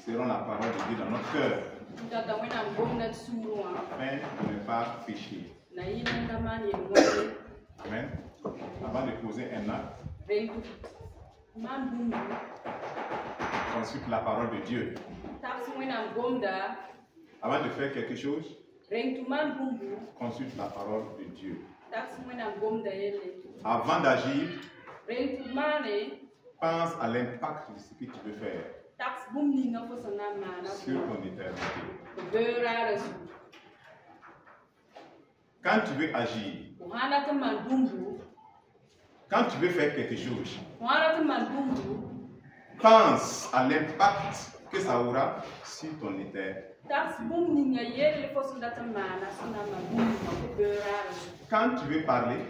serons la parole de Dieu dans notre cœur, afin de ne pas pécher. Amen. Avant de poser un acte, consulte la parole de Dieu. Avant de faire quelque chose, consulte la parole de Dieu. Avant d'agir, pense à l'impact de ce que tu veux faire sur ton éternité. Quand tu veux agir, quand tu veux faire quelque chose, pense à l'impact que ça aura sur ton éternité. Quand tu veux parler,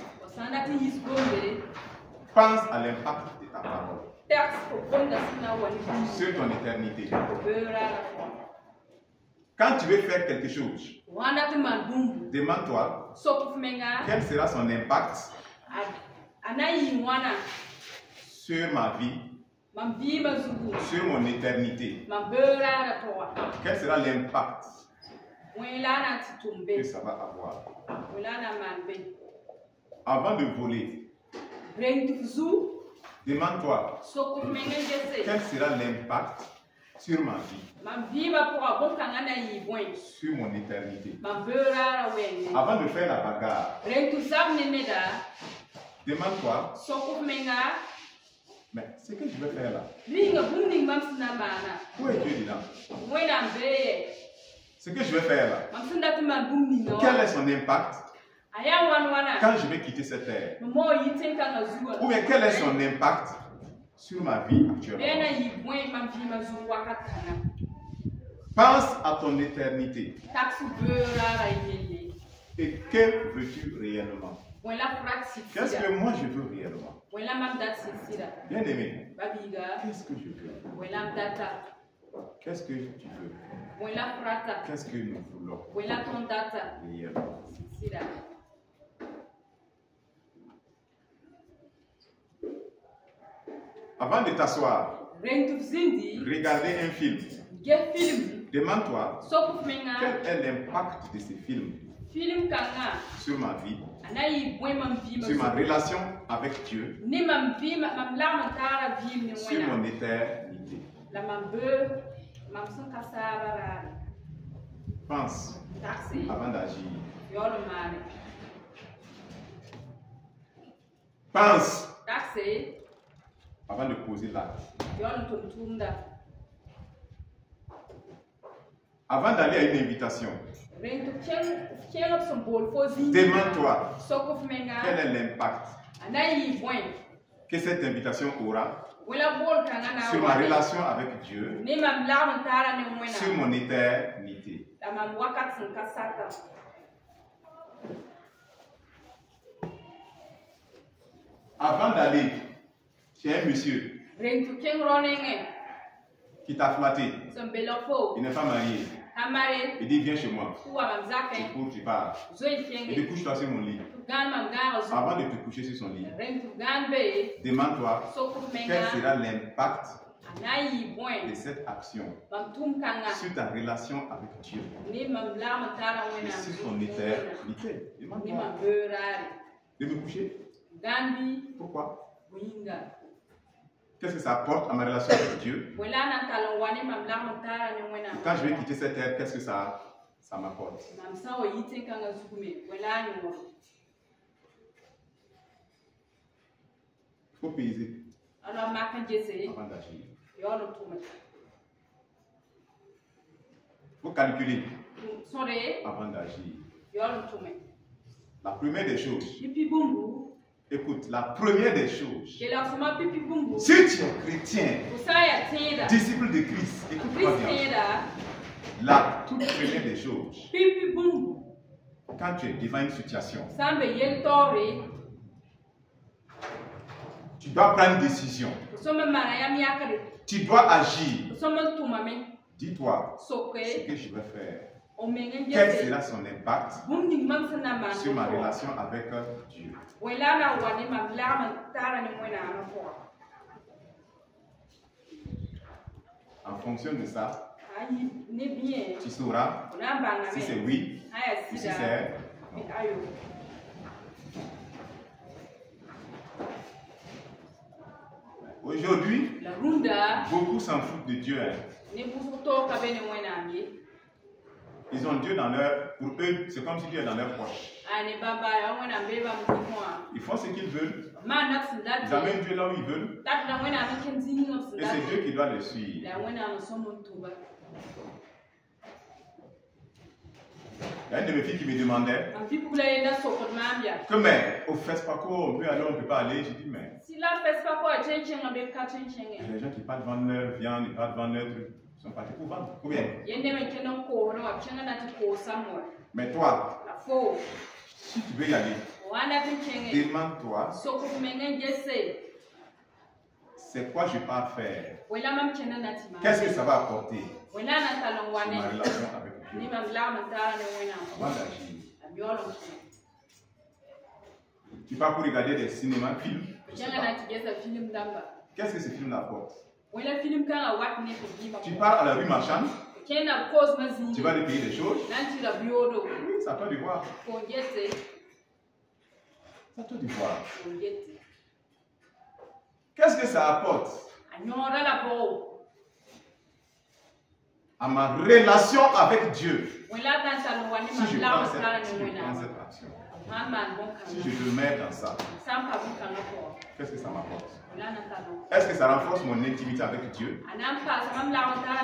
pense à l'impact de ta parole sur ton éternité. Quand tu veux faire quelque chose, demande-toi quel sera son impact sur ma vie, sur mon éternité. Quel sera l'impact que ça va avoir? Avant de voler, demande-toi quel sera l'impact sur ma vie, sur mon éternité. Avant de faire la bagarre, demande-toi, mais ce que je vais faire là, où est Dieu dedans? Ce que je vais faire là, quel est son impact quand je vais quitter cette terre? Ou bien quel est son impact sur ma vie actuellement? Pense à ton éternité. Et que veux-tu réellement? Qu'est-ce que moi je veux réellement? Bien aimé, qu'est-ce que je veux? Qu'est-ce que tu veux? Qu'est-ce que nous voulons réellement? Avant de t'asseoir, regarder un film. Demande-toi quel est l'impact de ce film sur ma vie, sur ma relation avec Dieu, sur mon éternité. Pense avant d'agir. Pense avant de poser l'acte. Avant d'aller à une invitation, demande-toi quel est l'impact que cette invitation aura sur ma relation avec Dieu, sur mon éternité. Avant d'aller chez un monsieur qui t'a flatté, il n'est pas marié, il dit viens chez moi, tu pars, il dit couche-toi sur mon lit. Avant de te coucher sur son lit, demande-toi quel sera l'impact de cette action sur ta relation avec Dieu et sur ton éternité. Demande-toi de me coucher. Pourquoi? Qu'est-ce que ça apporte à ma relation avec Dieu? Quand je vais quitter cette terre, qu'est-ce que ça m'apporte? Il faut peser avant d'agir. Il faut calculer avant d'agir. La première des choses, écoute, la première des choses, si tu es chrétien, disciple de Christ, écoute-moi bien, la toute première des choses, quand tu es devant une situation, tu dois prendre une décision, tu dois agir. Dis-toi ce que je vais faire. Quel sera son impact sur ma relation avec Dieu? En fonction de ça, Tu sauras si c'est oui ou si c'est non. Aujourd'hui, beaucoup s'en foutent de Dieu. Ils ont Dieu dans leur... Pour eux, c'est comme si Dieu est dans leur poche. Ils font ce qu'ils veulent. Ils amènent Dieu là où ils veulent. Et c'est Dieu qui doit le suivre. Il y a une de mes filles qui me demandait que mais au FESPACO, on peut aller, on ne peut pas aller. J'ai dit mais les gens qui partent vendre leur viande, ils partent vendre leur truc, ils sont partis pour vendre. Combien? Mais toi, si tu veux y aller, demande-toi c'est quoi je pars faire? Qu'est-ce que ça va apporter sur ma relation avec Dieu avant d'agir? Tu pars pour regarder des cinémas, films. Qu'est-ce que ce film apporte? Tu pars à la rue marchande. Tu vas lui payer des choses. Oui, ça peut du voir. Ça peut du voir. Qu'est-ce que ça apporte à ma relation avec Dieu? Si je prends cette action, si je le mets dans ça, qu'est-ce que ça m'apporte? Est-ce que ça renforce mon intimité avec Dieu?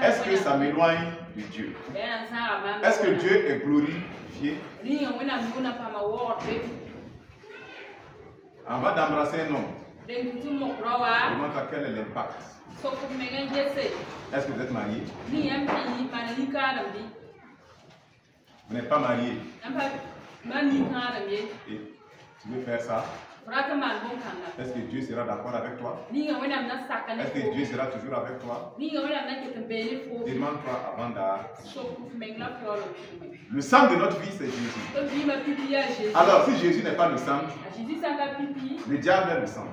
Est-ce que ça m'éloigne de Dieu? Est-ce que Dieu est glorifié? Avant d'embrasser un homme, demande-toi quel est l'impact. Est-ce que vous êtes marié? Vous n'êtes pas marié. Et tu veux faire ça? Est-ce que Dieu sera d'accord avec toi? Est-ce que Dieu sera toujours avec toi? Demande-toi avant d'agir. Le sang de notre vie, c'est Jésus. Alors, si Jésus n'est pas le sang, le diable est le sang.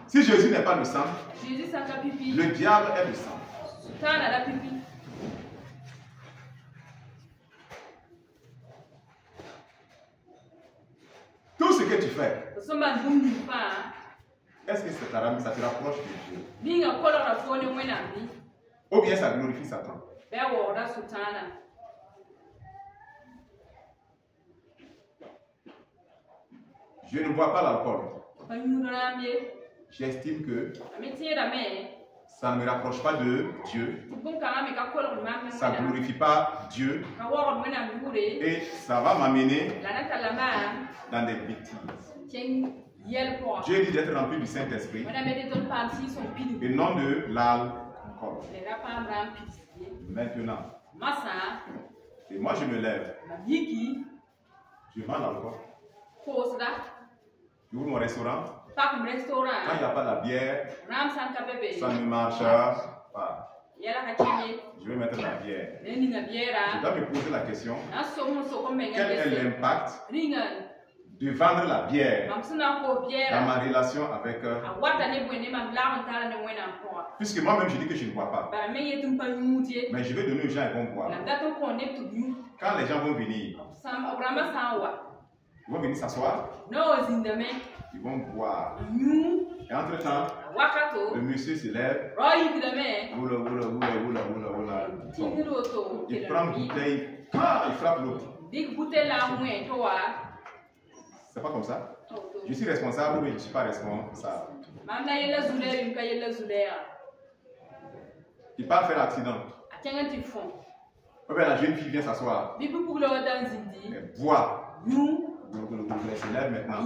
Si Jésus n'est pas le sang, le diable est le sang. Tout ce que tu fais, est-ce que ça te rapproche de Dieu? Ou bien ça glorifie Satan? Je ne bois pas l'alcool. J'estime que ça ne me rapproche pas de Dieu. Ça ne glorifie pas Dieu. Et ça va m'amener dans des bêtises. Dieu dit d'être rempli du Saint-Esprit et non de l'alcool. Maintenant, et moi je me lève, je vends l'alcool. J'ouvre mon restaurant. Quand il n'y a pas la bière, ça ne marche pas. Je vais mettre la bière. Je dois me poser la question, quel est l'impact de vendre la bière dans ma relation avec puisque moi-même je dis que je ne bois pas. Mais je vais donner aux gens et vont boire. Quand les gens vont venir, ils vont venir s'asseoir. Ils vont boire. Et entre-temps, le monsieur se lève. Il prend une bouteille. Il frappe l'autre. C'est pas comme ça. Je suis responsable, mais je ne suis pas responsable. Il part faire l'accident. La jeune fille vient s'asseoir. Elle boit. Elle se lève maintenant.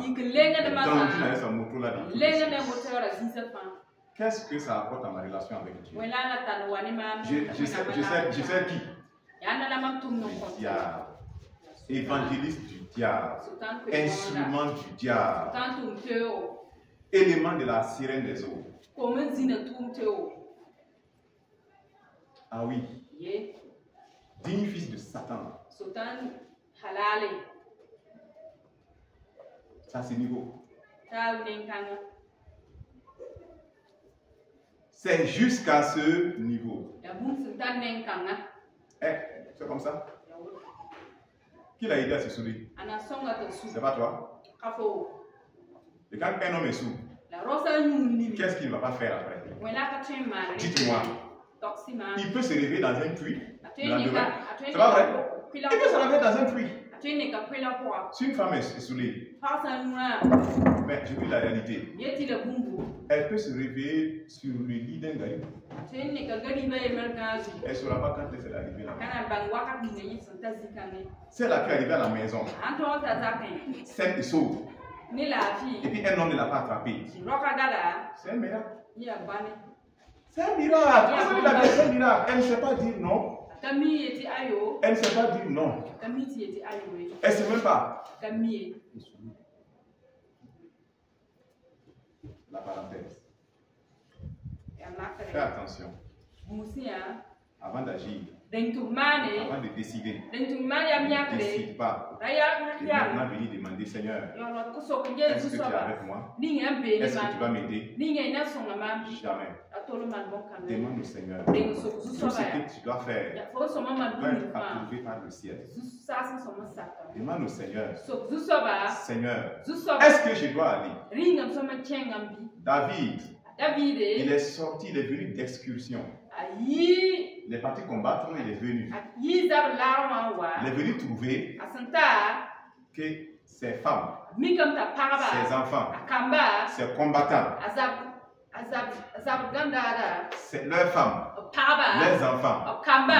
Qu'est-ce que ça apporte à ma relation avec Dieu? Je sais qui? Le diable. Évangéliste du diable. Instrument du diable. Élément de la sirène des eaux. Ah oui. Digne fils de Satan. Ça c'est niveau. C'est jusqu'à ce niveau. C'est comme ça. Qui l'a aidé à se souder? C'est pas toi. Et quand un homme est sourd, qu'est-ce qu'il ne va pas faire après? Dites-moi. Il peut se réveiller dans un puits. C'est pas vrai? Il peut se réveiller dans un puits. Si une femme est saoulée, mais je dis la réalité, elle peut se réveiller sur le lit d'un gars. Elle ne saura pas quand elle est arrivée là. C'est la qui est arrivée à la maison. Celle qui sauve. Et puis un homme ne l'a pas attrapé. C'est un miracle. C'est un miracle. C'est un miracle. Elle ne sait pas dire non. Elle ne sait pas dire non. Elle ne sait même pas. La parenthèse. Fais attention. Avant d'agir, avant de décider, ne décide pas. Et maintenant venir demander, Seigneur, est-ce que tu es avec moi? Est-ce que tu vas m'aider? Jamais. Demande au Seigneur. Tout ce que tu dois faire doit être approuvé par le ciel. Demande au Seigneur. Seigneur, est-ce que je dois aller? David, il est sorti, il est venu d'excursion. Il est parti combattre, il est venu. Il est venu trouver que ses femmes, ses enfants, ses combattants, leurs femmes, leurs enfants,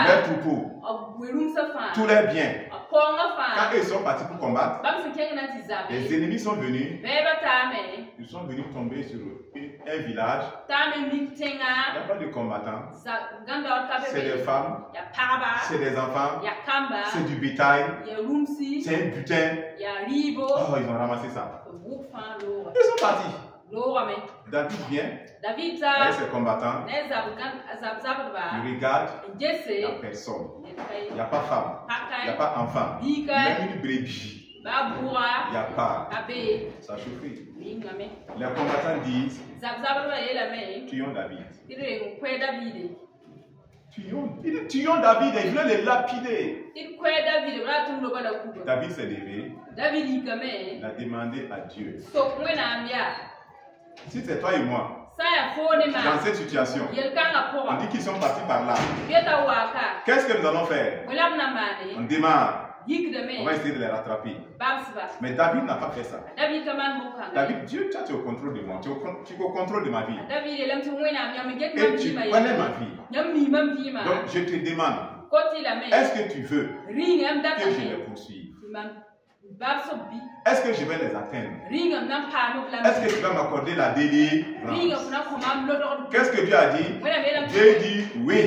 leurs troupeaux, tous leurs biens. Quand ils sont partis pour combattre, les ennemis sont venus. Ils sont venus tomber sur un village. Il n'y a pas de combattants. C'est des femmes, c'est des enfants, c'est du bétail, c'est un butin. Oh, ils ont ramassé ça. Ils sont partis. David vient avec ses combattants. Il regarde, il n'y a personne. Il n'y a pas femme, il n'y a pas enfant, même une brebis. Il n'y a pas. Ça chauffe. Les combattants disent, tuons David. Tuons David et ils veulent les lapider. David s'est levé. Il a demandé à Dieu. Si c'est toi et moi, dans cette situation, on dit qu'ils sont partis par là. Qu'est-ce que nous allons faire? On démarre. On va essayer de les rattraper. Mais David n'a pas fait ça. David, Dieu, tu es au contrôle de moi. Tu es au contrôle de ma vie. Et tu connais ma vie. Donc je te demande, est-ce que tu veux que je les poursuive? Est-ce que je vais les atteindre? Est-ce que tu vas m'accorder la délivrance? Qu'est-ce que Dieu a dit? Dieu dit oui.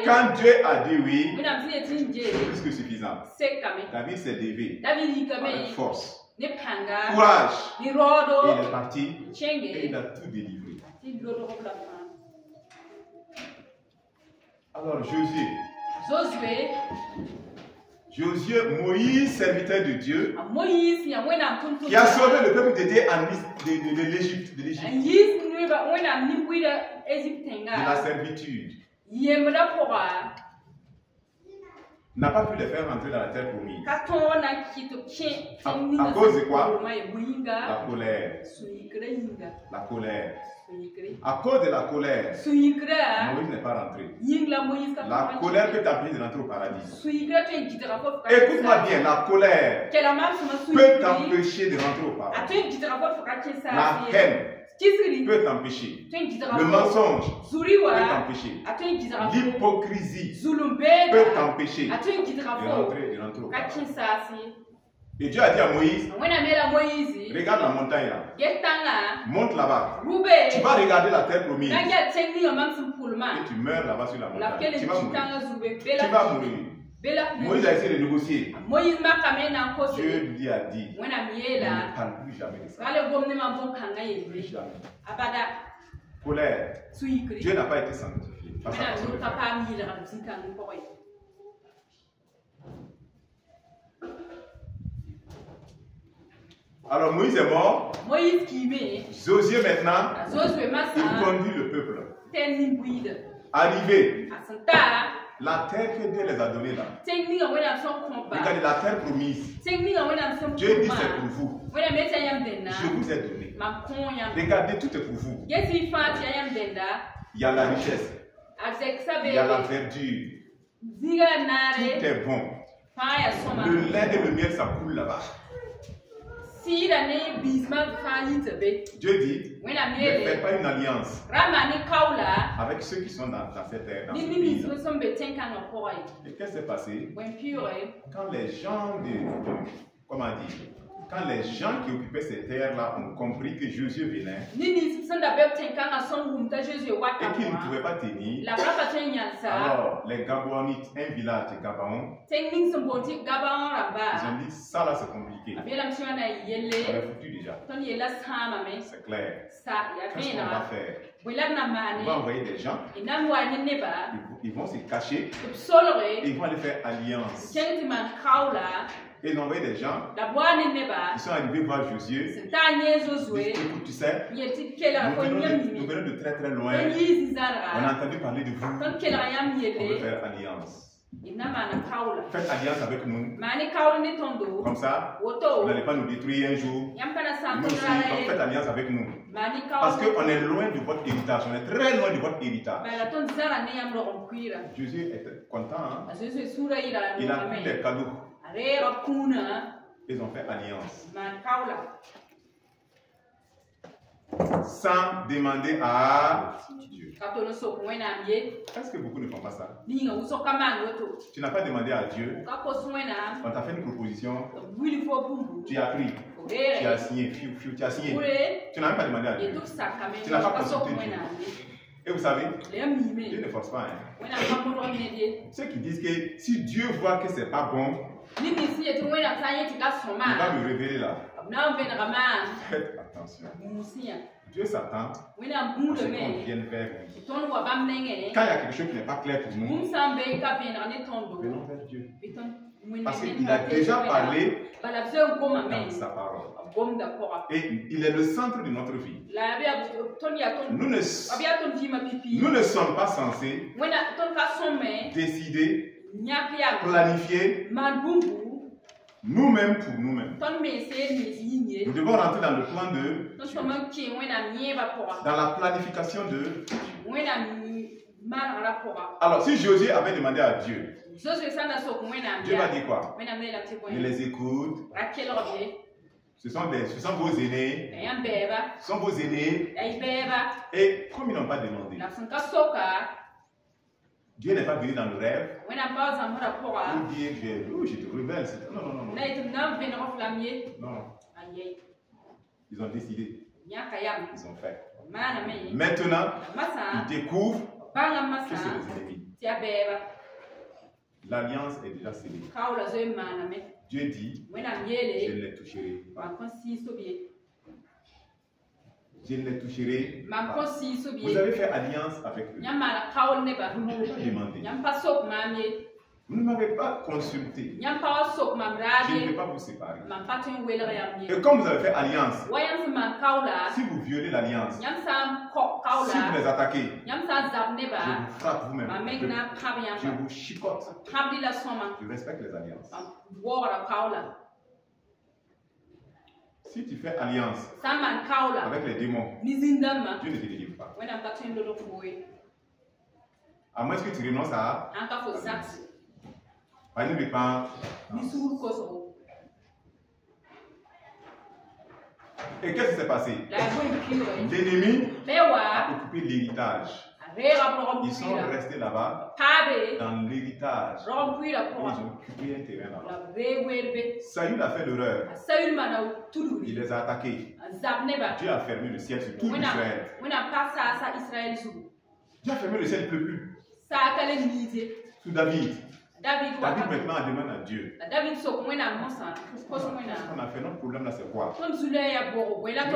Quand Dieu a dit oui, c'est plus que suffisant. David s'est levé avec force, courage. Il est parti et il a tout délivré. Alors Josué, Moïse, serviteur de Dieu, qui a sauvé le peuple de Dieu de l'Égypte, de la servitude, n'a pas pu les faire rentrer dans la terre promise. À cause de quoi? La colère. La colère. À cause de la colère, Moïse n'est pas rentré. La colère peut t'empêcher de rentrer au paradis. Écoute-moi bien, la colère peut t'empêcher de rentrer au paradis. La haine peut t'empêcher. Le mensonge peut t'empêcher. L'hypocrisie peut t'empêcher de rentrer au paradis. Et Dieu a dit à Moïse, regarde la montagne là, monte là-bas, tu vas regarder la terre promise, et tu meurs là-bas sur la montagne, tu vas mourir. Moïse a essayé de négocier. Dieu lui a dit, ne parle plus jamais de ça. Plus jamais. Colère, Dieu n'a pas été sanctifié. Alors Moïse est mort. Josué maintenant, il conduit le peuple. Arrivé. La terre que Dieu les a donnée là. Regardez la terre promise. Dieu dit c'est pour vous. Je vous ai donné. Regardez, tout est pour vous. Il y a la richesse. Il y a la verdure. Tout est bon. Le lait et le miel, ça coule là-bas. Dieu dit, ne faites pas une alliance avec ceux qui sont dans cette terre. Et qu'est-ce qui s'est passé? Quand les gens comment dire, quand les gens qui occupaient ces terres-là ont compris que Josué venait et qu'ils ne pouvaient pas tenir, alors les Gabaonites, un village de Gabaon, ils ont dit ça là c'est compliqué. On est foutu déjà. C'est clair. Qu'est-ce qu'on va faire? On va envoyer des gens, ils vont se cacher et ils vont aller faire alliance. Et ils ont envoyé des gens, ils sont arrivés voir Josué. Écoute, tu sais, nous venons de très très loin. On a entendu parler de vous. On veut faire alliance. Faites alliance avec nous. Comme ça, vous n'allez pas nous détruire un jour. Nous aussi, donc faites alliance avec nous. Parce qu'on est loin de votre héritage. On est très loin de votre héritage. Jésus était content. Hein? Il a pris des cadeaux. Ils ont fait alliance. Sans demander à Dieu. Est-ce que beaucoup ne font pas ça? Tu n'as pas demandé à Dieu. On t'a fait une proposition. Tu as pris. Tu as signé. Tu as signé. Tu n'as même pas demandé à Dieu. Tu n'as pas consulté Dieu. Et vous savez, Dieu ne force pas. Hein. Ceux qui disent que si Dieu voit que c'est pas bon, il va me révéler là. Faites attention. Dieu s'attend à ce qu'on vienne vers lui. Quand il y a quelque chose qui n'est pas clair pour nous, venons vers Dieu. Parce qu'il a déjà parlé dans sa parole. Et il est le centre de notre vie. Nous ne sommes pas censés décider, planifier nous-mêmes pour nous-mêmes. Nous devons rentrer dans le plan de Dieu, dans la planification de Dieu. Alors, si Josué avait demandé à Dieu, Dieu va dire quoi? Je les écoute. Ce sont vos aînés. Ce sont vos aînés. Et comme ils n'ont pas demandé, Dieu n'est pas venu dans le rêve pour dire je te révèle. Non. Non. Ils ont décidé. Ils ont fait. Maintenant, ils découvrent que c'est les ennemis. L'alliance est déjà scellée. Dieu dit, je les toucherai pas. Je ne les toucherai pas. Vous avez fait alliance avec eux. Vous ne m'avez pas demandé. Vous ne m'avez pas consulté. Je ne vais pas vous séparer. Et comme vous avez fait alliance, si vous violez l'alliance, si vous les attaquez, je vous frappe vous-même. Je vous chicote. Je respecte les alliances. Si tu fais alliance avec les démons, Dieu ne te délivre pas. À moins que tu renonces à... Par exemple, et qu'est-ce qui s'est passé? L'ennemi a occupé l'héritage. Ils sont restés là-bas dans l'héritage. Ils ont occupé un terrain là-bas. Saül a fait l'erreur. Il les a attaqués. Dieu a fermé le ciel sur tout Israël. Dieu a fermé le ciel, il ne pleut plus. Sous David. David maintenant demande à Dieu. On a fait notre problème là, c'est quoi? Nous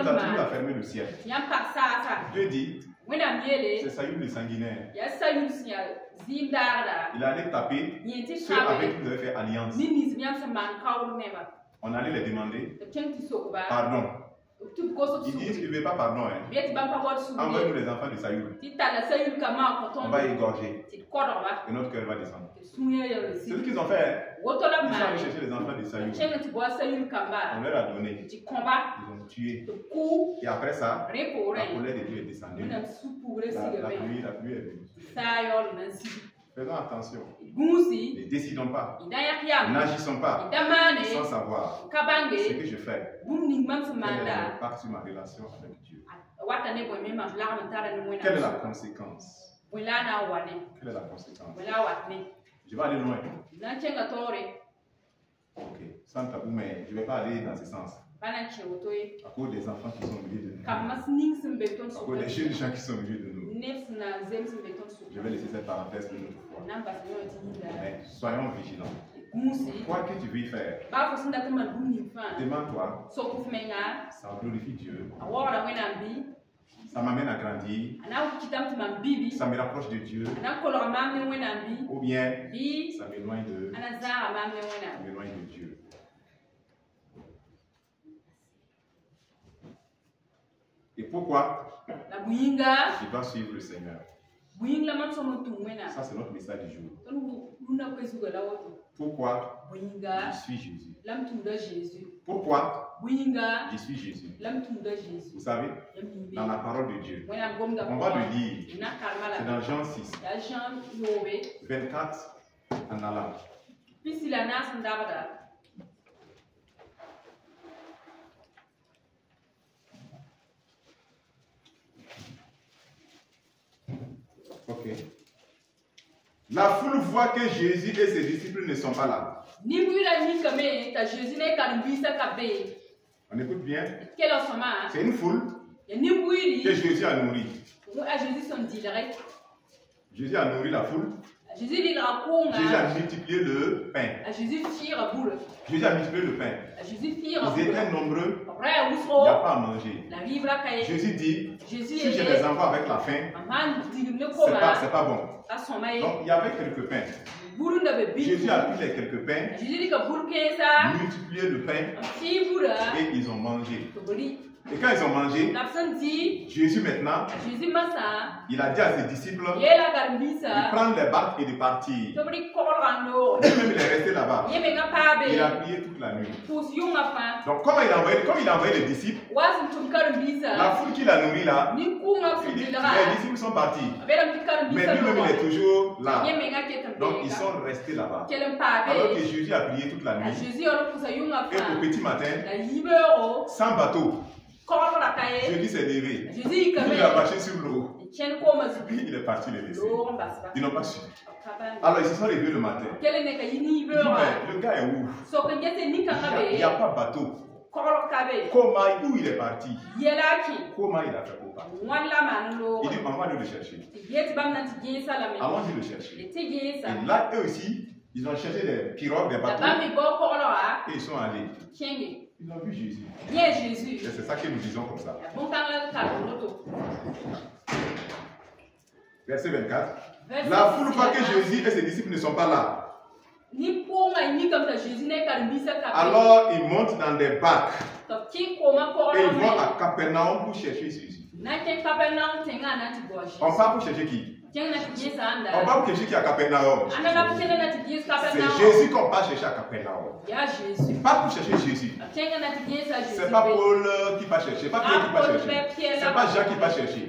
a fermé le ciel. Dieu dit, c'est Saül le sanguinaire. Il allait taper ceux avec qui vous avez fait alliance. On allait les demander pardon. Ils disent qu'il ne veut pas pardon. Envoie-nous les enfants de Sayoul. On va égorger. Et notre cœur va descendre. C'est ce qu'ils ont fait. Ils sont allés chercher les enfants de Sayoul. On leur a donné. Ils ont tué. Et après ça, la colère de Dieu est descendue. La pluie est venue. Faisons attention. Ne décidons pas. N'agissons pas sans savoir ce que je fais. Quel est l'impact sur ma relation avec Dieu? Quelle est la conséquence? Quelle est la conséquence? Je vais aller loin. Ok, sans tabou, mais je ne vais pas aller dans ce sens. À cause des enfants qui sont au milieu de nous. À cause des jeunes gens qui sont au milieu de nous. Je vais laisser cette parenthèse pour une autre fois. Mais soyons vigilants. Quoi que tu veux faire, demande-toi, ça glorifie Dieu, ça m'amène à grandir, ça me rapproche de Dieu, ou bien ça m'éloigne de Dieu. Et pourquoi je dois suivre le Seigneur? Ça, c'est notre message du jour. Pourquoi je suis Jésus? Pourquoi je suis Jésus? Vous savez, dans la parole de Dieu, on va le lire. C'est dans Jean 6, 24 en allant. Ok. La foule voit que Jésus et ses disciples ne sont pas là. On écoute bien. C'est une foule que Jésus a nourrie. Jésus a nourri la foule. Jésus a multiplié le pain. Jésus a multiplié le pain. Ils étaient nombreux. Il n'y a pas à manger. Jésus dit, si je les envoie avec la faim, c'est pas bon. Donc il y avait quelques pains. Jésus a pris les quelques pains, multiplié le pain et ils ont mangé. Et quand ils ont mangé, Jésus maintenant, il a dit à ses disciples de prendre les barques et de partir. Lui-même il est resté là-bas. Il a prié toute la nuit. Donc comme il a envoyé les disciples, la foule qu'il a nourrie là, les disciples sont partis. Mais lui-même il est toujours là. Donc ils sont restés là-bas. Alors que Jésus a prié toute la nuit. Et au petit matin, sans bateau, Jésus s'est levé. Il a marché sur l'eau. Il est parti les laisser. Ils n'ont pas su. Alors ils se sont levés le matin. Le gars est où? Il n'y a pas bateau. Comment, où il est parti? Comment il a fait pour partir? Il dit, on va le chercher. Allons-y le chercher. Et là, eux aussi, ils ont cherché des pirogues, des bateaux. Et ils sont allés. Ils ont vu Jésus. Et c'est ça que nous disons comme ça. Verset 24. La foule voit que Jésus et ses disciples ne sont pas là. Alors ils montent dans des barques et ils vont à Capernaum pour chercher Jésus. On part pour chercher qui? On va chercher qui à Capernaum? C'est Jésus qu'on va chercher à Capernaum. Pas pour chercher Jésus. C'est pas Paul qui va chercher, pas Pierre qui va chercher. C'est pas Jean qui va chercher.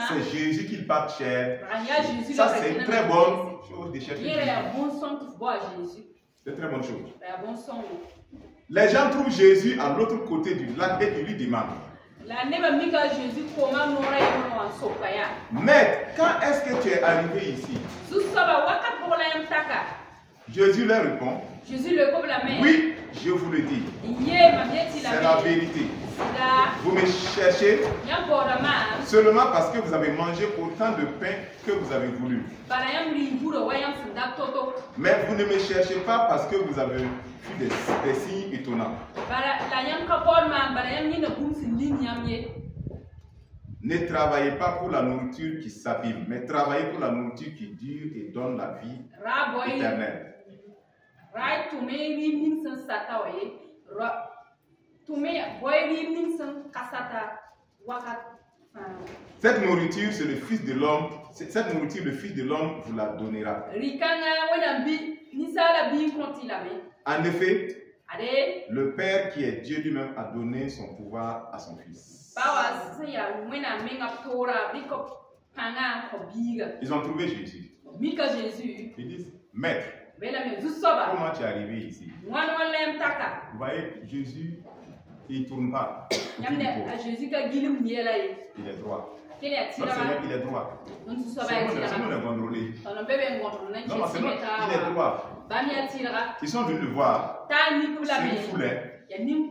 C'est Jésus qui va chercher. Ça c'est une très bonne chose de chercher Jésus. C'est une très bonne chose. Les gens trouvent Jésus à l'autre côté du lac et ils lui demandent. Mais quand est-ce que tu es arrivé ici? Jésus leur répond. Oui, je vous le dis. C'est la vérité. Vous me cherchez seulement parce que vous avez mangé autant de pain que vous avez voulu. Mais vous ne me cherchez pas parce que vous avez vu des signes étonnants. Ne travaillez pas pour la nourriture qui s'abîme, mais travaillez pour la nourriture qui dure et donne la vie éternelle. Cette nourriture, c'est le Fils de l'homme. Cette nourriture, le Fils de l'homme vous la donnera. En effet, le Père qui est Dieu lui-même a donné son pouvoir à son Fils. Ils ont trouvé Jésus. Ils disent, Maître, comment tu es arrivé ici? Vous voyez, Jésus, il ne tourne pas. Il est droit. Notre Seigneur, il est droit. C'est nous le contrôler. Non, c'est nous, il est droit. Ils sont venus le voir. C'est une foule.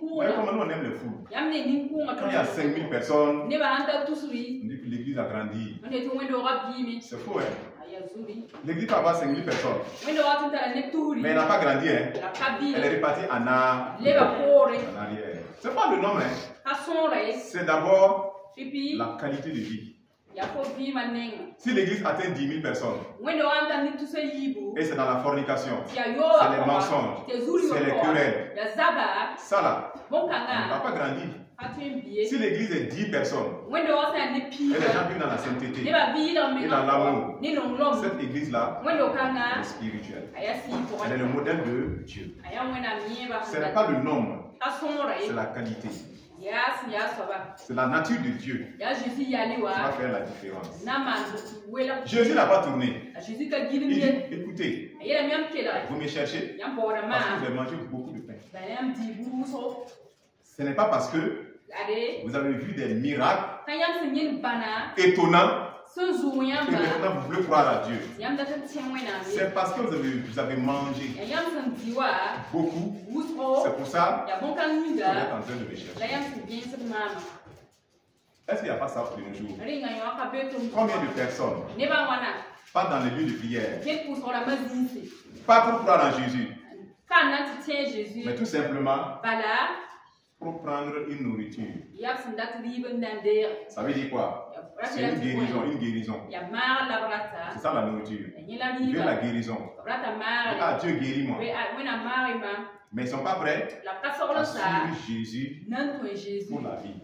Vous voyez comment nous on aime les foules. Quand il y a 5000 personnes, on dit que l'église a grandi. C'est faux, hein? L'église peut avoir 5000 personnes. Mais elle n'a pas grandi, hein? Elle est répartie en arrière. C'est pas le nom, hein? C'est d'abord la qualité de vie. Si l'église atteint 10 000 personnes, et c'est dans la fornication, c'est les mensonges, c'est les querelles, ça là, on n'a pas grandi. Si l'église est 10 personnes, et les gens vivent dans la sainteté, et dans l'amour, cette église-là est spirituelle. Elle est le modèle de Dieu. Ce n'est pas le nombre, c'est la qualité. C'est la nature de Dieu qui va faire la différence. Jésus n'a pas tourné. Il dit, écoutez, vous me cherchez parce que vous avez mangé beaucoup de pain. Ce n'est pas parce que vous avez vu des miracles étonnants que maintenant vous voulez croire à Dieu. C'est parce que vous avez mangé beaucoup. C'est pour ça que vous êtes en train de me chercher. Est-ce qu'il n'y a pas ça de nos jours? Combien de personnes pas dans les lieux de prière, pas pour croire en Jésus, mais tout simplement pour prendre une nourriture? Ça veut dire quoi? C'est une guérison. C'est ça la nourriture. Dieu la guérison. Ah, Dieu guéris-moi. Mais ils ne sont pas prêts à suivre Jésus pour la vie.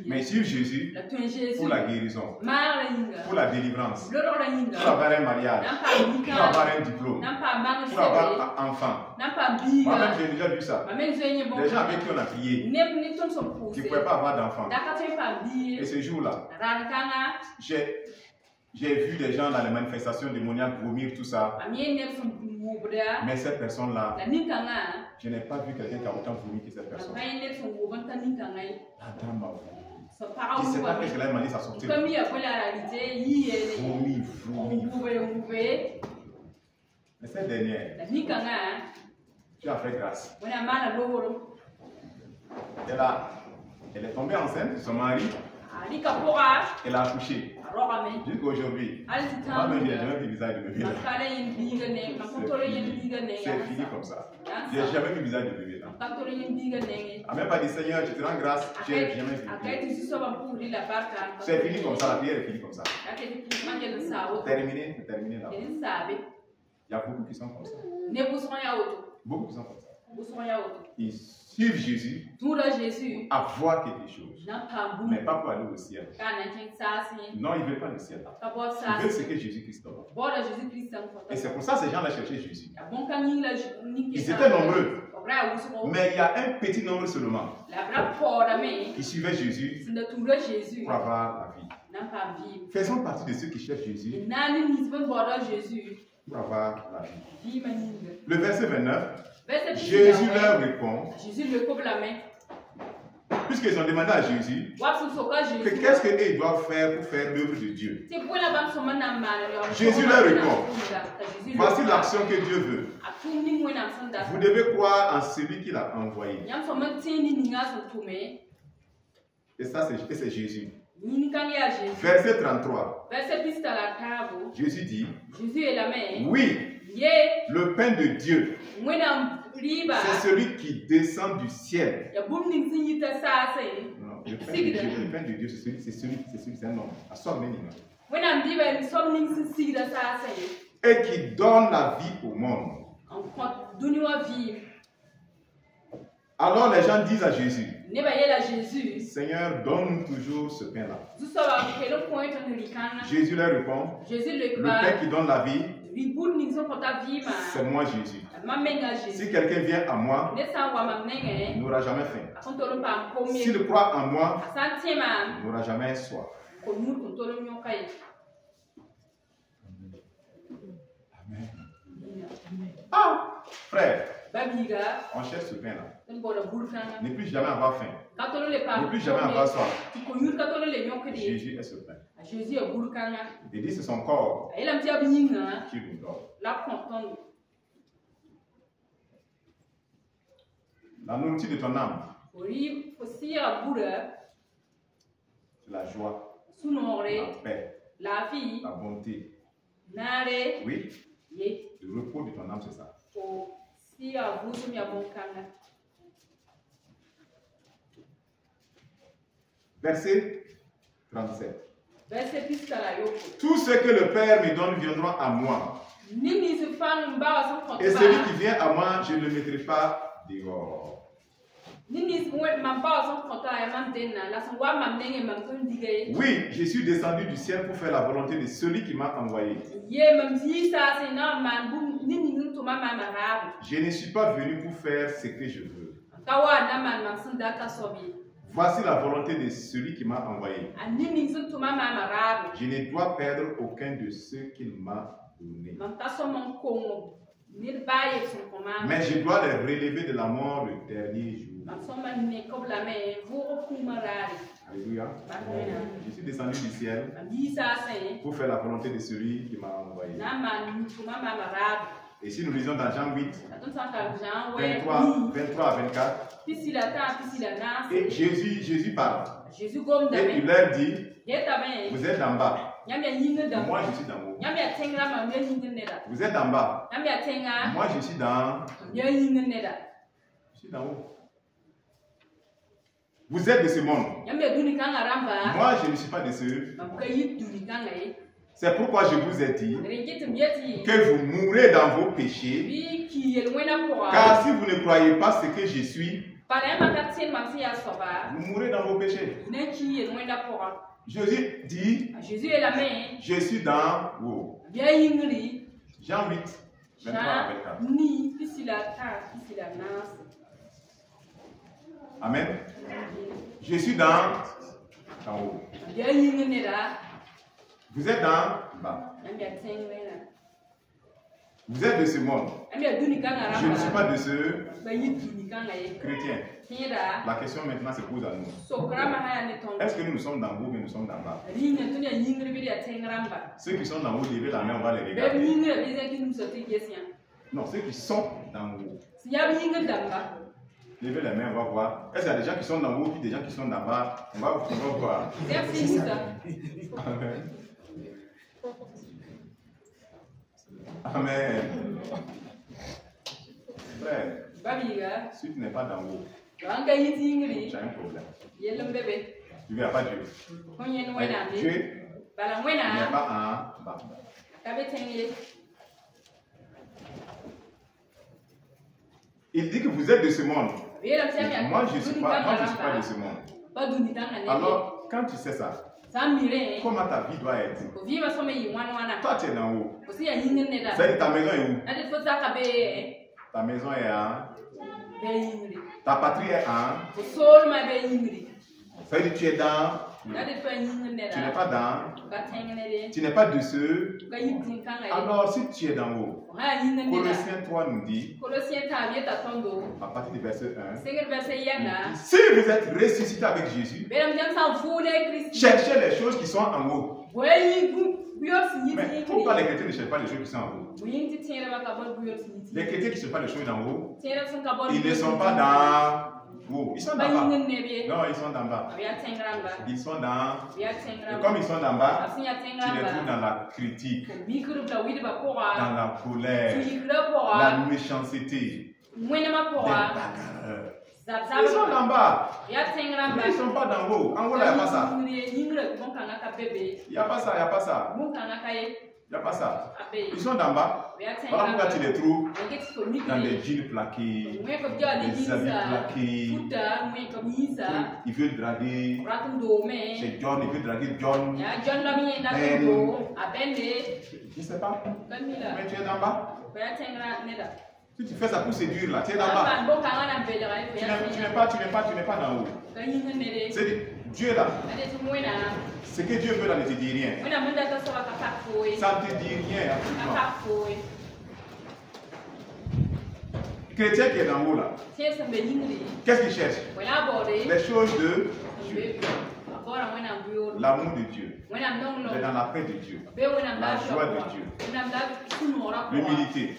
Mais suivre Jésus pour la guérison, pour la délivrance, pour avoir un mariage, pour avoir un diplôme, pour avoir un enfant. Moi-même, j'ai déjà vu ça. Les gens avec qui on a prié, qui ne pouvaient pas avoir d'enfant. Et ce jour-là, j'ai vu des gens dans les manifestations démoniaques vomir tout ça. Mais cette personne-là, je n'ai pas vu quelqu'un qui a autant vomi que cette personne. La dame m'a vomi. Je ne sais pas qu'est-ce qu'elle m'a dit, ça sortait. Vomi. Mais cette dernière, tu as fait grâce. Elle est tombée enceinte de son mari. Elle a accouché. Jusqu'aujourd'hui, moi-même, je n'ai jamais vu le visage de bébé. C'est fini comme ça. Je n'ai jamais vu le visage de bébé. Elle n'a même pas dit Seigneur, je te rends grâce, je n'ai jamais vu. C'est fini comme ça, la prière est finie comme ça. Terminé là. Il y a beaucoup qui sont comme ça. Beaucoup qui sont comme ça. Ils suivent Jésus à voir quelque chose, mais pas pour aller au ciel. Non, ils ne veulent pas le ciel. Ils veulent ce que Jésus-Christ offre. Et c'est pour ça que ces gens-là cherchaient Jésus. Ils étaient nombreux, mais il y a un petit nombre seulement qui suivait Jésus pour avoir la vie. Faisons partie de ceux qui cherchent Jésus pour avoir la vie. Le verset 29. Jésus leur répond, puisqu'ils ont demandé à Jésus, qu'est-ce qu'ils doivent faire pour faire l'œuvre de Dieu. Jésus leur répond, voici l'action que Dieu veut. Vous devez croire en celui qui l'a envoyé. Et ça, c'est Jésus. Verset 33. Jésus dit, oui, le pain de Dieu, c'est celui qui descend du ciel. Non, le pain de Dieu, c'est celui, c'est un homme. Et qui donne la vie au monde. Alors les gens disent à Jésus, Seigneur, donne-nous toujours ce pain-là. Jésus leur répond, le pain qui donne la vie, c'est moi Jésus. Si quelqu'un vient à moi, il n'aura jamais faim. S'il croit en moi, il n'aura jamais soif. Amen. Ah, frère, on cherche ce pain-là. Ne plus jamais avoir faim. Ne plus jamais avoir soif. Jésus est ce pain. Il dit c'est son corps qui nous donne. La nourriture de ton âme, c'est la joie, la paix, la bonté. Oui, le repos de ton âme, c'est ça. Verset 37. Tout ce que le Père me donne viendra à moi. Et celui qui vient à moi, je ne le mettrai pas dehors. Oui, je suis descendu du ciel pour faire la volonté de celui qui m'a envoyé. Je ne suis pas venu pour faire ce que je veux. Voici la volonté de celui qui m'a envoyé. Je ne dois perdre aucun de ceux qu'il m'a donné. Mais je dois les relever de la mort le dernier jour. Alléluia. Je suis descendu du ciel pour faire la volonté de celui qui m'a envoyé. Et si nous lisons dans Jean 8, 23 à 24, et Jésus parle. Et il leur dit, vous êtes en bas. Moi, je suis dans haut. Vous êtes en bas. Moi, je suis dans haut. Vous êtes de ce monde. Moi, je ne suis pas de ceux. C'est pourquoi je vous ai dit que vous mourrez dans vos péchés. Car si vous ne croyez pas ce que je suis, vous mourrez dans vos péchés. Jésus dit, je suis dans haut. Jean 8, 23 à 24. Amen. Je suis dans haut. Vous êtes dans bas. Vous êtes de ce monde. Je ne suis pas de ceux chrétiens. La question maintenant se pose à nous. Est-ce que nous sommes dans haut ou nous sommes dans bas? Ceux qui sont dans haut, levez la main, on va les regarder. Non, ceux qui sont dans haut. Levez les mains, on va voir. Est-ce qu'il y a des gens qui sont dans haut et des gens qui sont dans bas? On va voir. Amen. Amen. Frère, si tu n'es pas dans haut, tu as un problème. Tu ne verras pas Dieu. Dieu n'est pas en bas. Il dit que vous êtes de ce monde. Moi, je ne suis pas de ce monde. Alors, quand tu sais ça, comment ta vie doit être? Toi, tu es en haut. C'est ta maison est où? Ta maison est en... Ta patrie est en... C'est-à-dire que tu es dans... Tu n'es pas dans... Tu n'es pas de ceux... Alors, si tu es d'en haut, Colossiens 3 nous dit, à partir du verset 1, si vous êtes ressuscité avec Jésus, cherchez les choses qui sont en haut. Mais pourquoi les chrétiens ne cherchent pas les choses qui sont en haut? Les chrétiens qui ne cherchent pas les choses en haut, ils ne sont pas dans... Oh, ils sont dans bas. Non, ils sont dans bas. Ils sont dans... Et comme ils sont dans bas, tu les trouves dans la critique, dans la colère, la méchanceté, des bagarreurs. Ils sont en bas. Ils ne sont pas dans haut. En haut, là, il n'y a pas ça. Il n'y a pas ça, il n'y a pas ça. Il n'y a pas ça. Ils sont d'en bas. Voilà pourquoi tu les trouves dans des jeans plaqués, des habits plaqués. Ils veulent draguer. C'est John, il veut draguer John. Je ne sais pas. Mais tu es d'en bas. Si tu fais ça pour séduire là, tu es d'en bas. Tu n'es pas d'en haut. C'est Dieu là. Ce que Dieu veut là ne te dit rien. Ça ne te dit rien absolument. Chrétien qui est d'en haut là, qu'est-ce qu'il cherche? Les choses de Dieu. L'amour de Dieu. Il est dans la paix de Dieu. La joie de Dieu. L'humilité.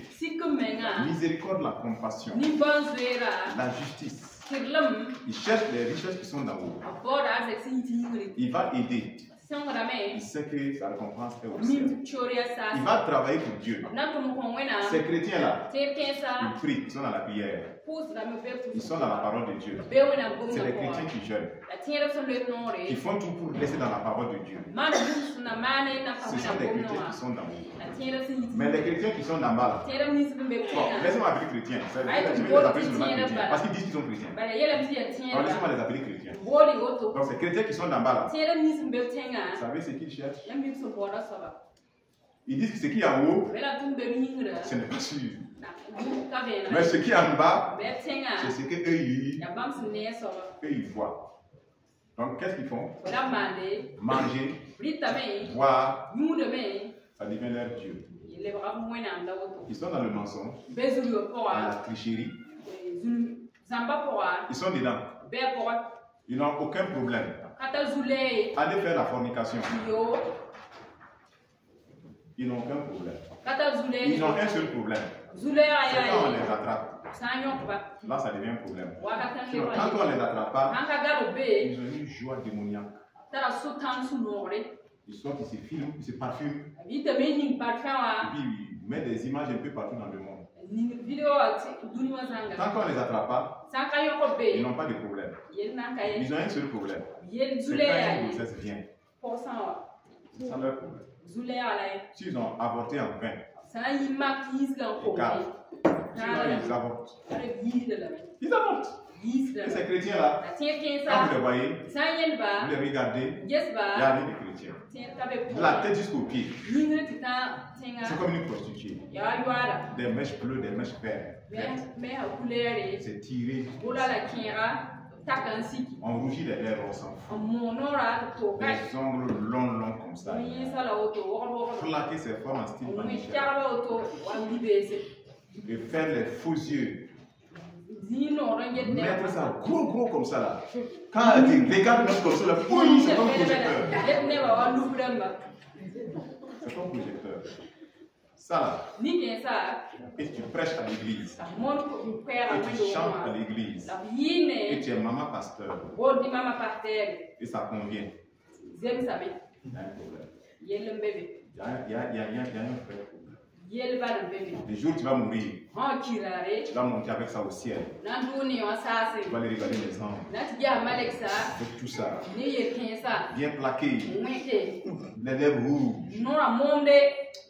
Miséricorde, la compassion. La justice. Il cherche les richesses qui sont d'en haut. Il va aider. Il sait que sa récompense est au ciel. Il va travailler pour Dieu. Ces chrétiens-là, ils prient, ils sont dans la prière. Ils sont dans la parole de Dieu. C'est les chrétiens qui jeûnent. Ils font tout pour rester dans la parole de Dieu. Ce sont des chrétiens qui sont d'en haut. Mais les chrétiens qui sont d'en bas, bon, laissez-moi appeler chrétiens. Je vais les appeler seulement chrétiens. Parce qu'ils disent qu'ils sont chrétiens. Alors laissez-moi les appeler chrétiens. Donc ces chrétiens qui sont d'en bas là, vous savez ce qu'ils cherchent? Ils disent que ce qui est en haut, ce n'est pas sûr. Mais ce qui est en bas, c'est ce qu'eux ils voient. Donc qu'est-ce qu'ils font? Manger, boire, ça devient leur Dieu. Ils sont dans le mensonge, dans la tricherie. Ils sont dedans. Ils n'ont aucun problème. Allez faire la fornication. Ils n'ont aucun problème. Ils ont un seul problème. C'est quand on les attrape. Là, ça devient un problème. Sinon, quand on ne les attrape pas, ils ont une joie démoniaque. Ils sortent, ils se filment, ils se parfument. Et puis ils mettent des images un peu partout dans le monde. Tant qu'on ne les attrape pas, ils n'ont pas de problème. Ils ont un seul problème. C'est quand une grossesse vient. C'est ça leur problème. S'ils ont avorté en vain, ils avortent. Ils avortent. Et ces chrétiens-là, quand vous les voyez, vous les regardez, il y a des chrétiens. De la tête jusqu'aux pieds. C'est comme une prostituée. Des mèches bleues, des mèches vertes. C'est tiré. On rougit les lèvres, on s'en fout. Les ongles longs comme ça. Flaquer ses formes en style manichère. Et faire les faux yeux. Mettre ça gros comme ça là. Quand tu regardes comme ça là, c'est comme projecteur. C'est comme projecteur. Ça là. Et tu prêches à l'église. Et tu chantes à l'église. Et tu es maman pasteur. Et ça convient. Il y a un problème. Il y a un vrai problème. Le jour où tu vas mourir, tu vas monter avec ça au ciel. Tu vas aller regarder les anges. Avec tout ça. Bien plaqué. Les lèvres rouges.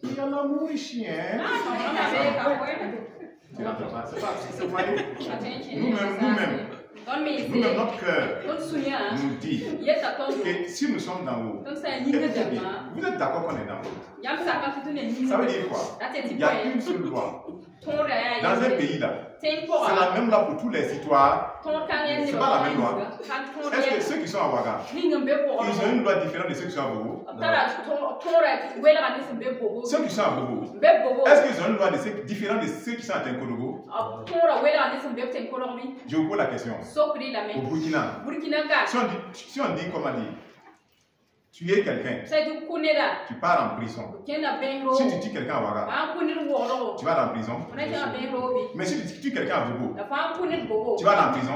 Il y a l'amour chien. Tu n'entends pas. C'est pas. Nous-mêmes, notre cœur nous dit que si nous sommes d'en haut, vous êtes d'accord qu'on est d'en haut? Ça veut dire quoi? Il y a une seule loi. Dans un pays là, c'est la même loi pour tous les citoyens. C'est pas la même loi. Est-ce que ceux qui sont à Ouaga, ils ont une loi différente de ceux qui sont à Bobo? Ceux qui sont à Bobo, est-ce qu'ils ont une loi différente de ceux qui sont à Tenkonogo? Je vous pose la question. Au Burkina, si on dit comment dire, tu es quelqu'un, tu pars en prison. Si tu tues quelqu'un à Ouaga, tu vas en prison. Mais si tu tues quelqu'un à Bobo, tu vas en prison.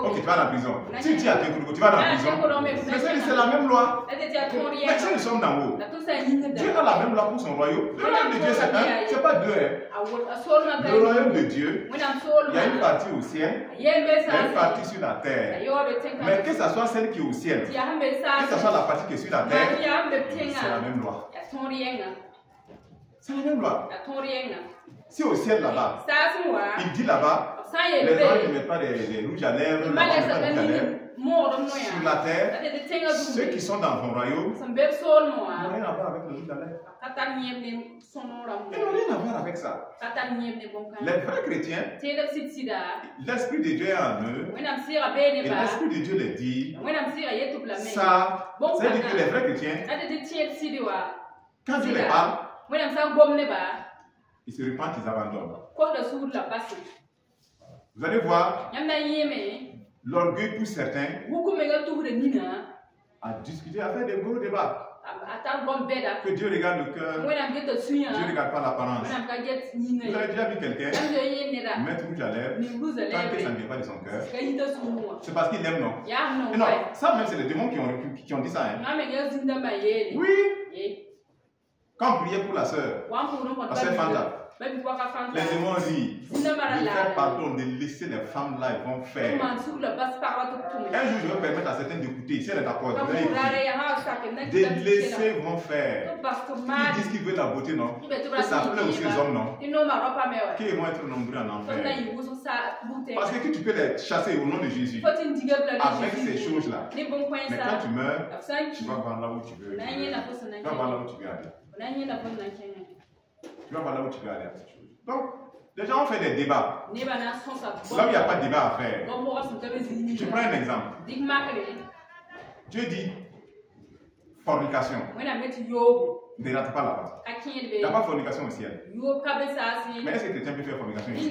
Ok, tu vas en prison. Si tu tues à Tenkonogo, tu vas en prison. Mais c'est la même loi. Mais si nous sommes d'en haut, Dieu a la même loi pour son royaume. Le royaume de Dieu, c'est un, c'est pas deux. Le royaume de Dieu, il y a une partie au ciel, il y a une partie sur la terre. Mais que ce soit celle qui est au ciel, que ce soit la partie qui est sur la terre, c'est la même loi. C'est la même loi. Si au ciel là-bas, il dit là-bas, les gens ne mettent pas des rouges à lèvres, sur la terre, ceux qui sont dans ton royaume n'ont rien à voir avec le rouge à lèvres. Ils n'ont rien à voir avec ça. Les vrais chrétiens, l'Esprit de Dieu est en eux, et l'Esprit de Dieu les dit, ça, c'est dire que les vrais chrétiens, quand Dieu les parle, ils se repentent, ils abandonnent. Vous allez voir, l'orgueil pour certains à discuter, à faire des gros débats. Que Dieu regarde le cœur, Dieu ne regarde pas l'apparence. Vous avez déjà vu quelqu'un mettre rouge à lèvres, tant que ça ne vient pas de son cœur, c'est parce qu'il aime, non? Et non, ça même c'est les démons qui ont dit ça. Hein. Oui. Quand on priait pour la sœur Fanta, les démons rient. De faire pardon, de laisser les femmes là, elles vont faire. Un jour, je vais permettre à certains d'écouter, si elle est d'accord, de laisser vont faire. Ils disent qu'ils veulent la beauté, non? Et ça plaît aussi aux hommes, non? Qu'ils vont être nombreux en enfer. Parce que tu peux les chasser au nom de Jésus avec ces choses-là. Mais quand tu meurs, tu vas voir là où tu veux. Tu vas voir là où tu veux aller. Tu vas voir là où tu veux aller avec ces choses. Donc, les gens ont fait des débats. Là où il n'y a pas de débat à faire. Je prends un exemple. Dieu dit fornication. Ne rate pas là-bas. Il n'y a pas de fornication au ciel. Mais est-ce que quelqu'un peut faire fornication ici?